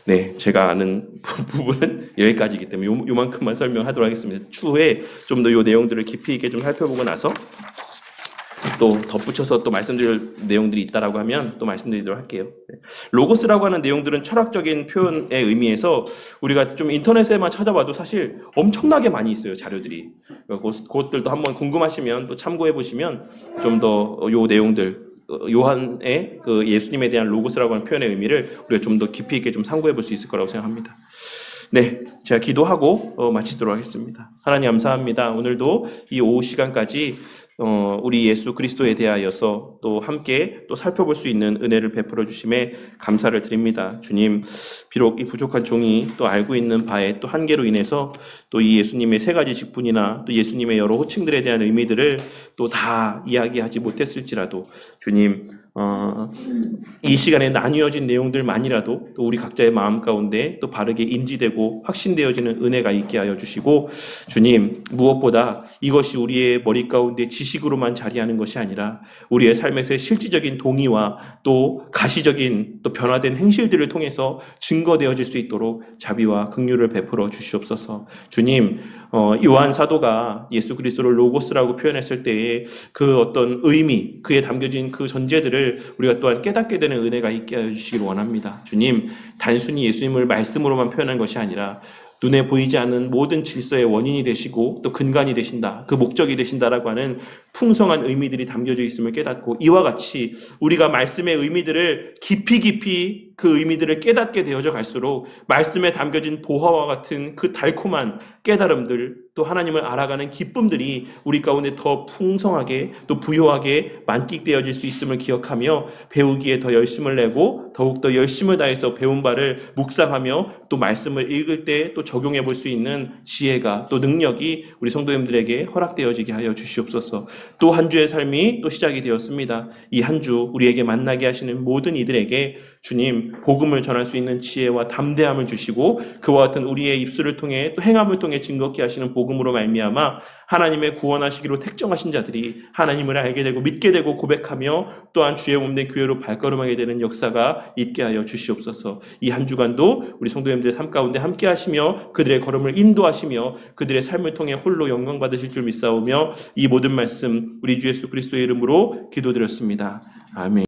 네, 제가 아는 부분은 여기까지이기 때문에 요만큼만 설명하도록 하겠습니다. 추후에 좀 더 요 내용들을 깊이 있게 좀 살펴보고 나서 또 덧붙여서 또 말씀드릴 내용들이 있다라고 하면 또 말씀드리도록 할게요. 로고스라고 하는 내용들은 철학적인 표현의 의미에서 우리가 좀 인터넷에만 찾아봐도 사실 엄청나게 많이 있어요, 자료들이. 그것들도 한번 궁금하시면 또 참고해 보시면 좀 더 요 내용들 요한의 그 예수님에 대한 로고스라고 하는 표현의 의미를 우리가 좀 더 깊이 있게 좀 상고해 볼 수 있을 거라고 생각합니다. 네, 제가 기도하고 마치도록 하겠습니다. 하나님 감사합니다. 오늘도 이 오후 시간까지 우리 예수 그리스도에 대하여서 또 함께 또 살펴볼 수 있는 은혜를 베풀어 주심에 감사를 드립니다. 주님, 비록 이 부족한 종이 또 알고 있는 바의 또 한계로 인해서 또 이 예수님의 세 가지 직분이나 또 예수님의 여러 호칭들에 대한 의미들을 또 다 이야기하지 못했을지라도 주님, 이 시간에 나뉘어진 내용들만이라도 또 우리 각자의 마음 가운데 또 바르게 인지되고 확신되어지는 은혜가 있게 하여 주시고 주님, 무엇보다 이것이 우리의 머리 가운데 지식으로만 자리하는 것이 아니라 우리의 삶에서의 실질적인 동의와 또 가시적인 또 변화된 행실들을 통해서 증거되어질 수 있도록 자비와 긍휼을 베풀어 주시옵소서. 주님, 요한 사도가 예수 그리스도를 로고스라고 표현했을 때의 그 어떤 의미, 그에 담겨진 그 전제들을 우리가 또한 깨닫게 되는 은혜가 있게 하여 주시기를 원합니다. 주님, 단순히 예수님을 말씀으로만 표현한 것이 아니라 눈에 보이지 않는 모든 질서의 원인이 되시고 또 근간이 되신다. 그 목적이 되신다라고 하는 풍성한 의미들이 담겨져 있음을 깨닫고 이와 같이 우리가 말씀의 의미들을 깊이 그 의미들을 깨닫게 되어져 갈수록 말씀에 담겨진 보화와 같은 그 달콤한 깨달음들 또 하나님을 알아가는 기쁨들이 우리 가운데 더 풍성하게 또 부요하게 만끽되어질 수 있음을 기억하며 배우기에 더 열심을 내고 더욱더 열심을 다해서 배운 바를 묵상하며 또 말씀을 읽을 때 또 적용해 볼 수 있는 지혜가 또 능력이 우리 성도님들에게 허락되어지게 하여 주시옵소서. 또 한 주의 삶이 또 시작이 되었습니다. 이 한 주 우리에게 만나게 하시는 모든 이들에게 주님 복음을 전할 수 있는 지혜와 담대함을 주시고 그와 같은 우리의 입술을 통해 또 행함을 통해 증거케 하시는 복음으로 말미암아 하나님의 구원하시기로 택정하신 자들이 하나님을 알게 되고 믿게 되고 고백하며 또한 주의 몸된 교회로 발걸음하게 되는 역사가 있게 하여 주시옵소서. 이 한 주간도 우리 성도님들의 삶 가운데 함께 하시며 그들의 걸음을 인도하시며 그들의 삶을 통해 홀로 영광 받으실 줄 믿사오며 이 모든 말씀 우리 주 예수 그리스도의 이름으로 기도드렸습니다. 아멘.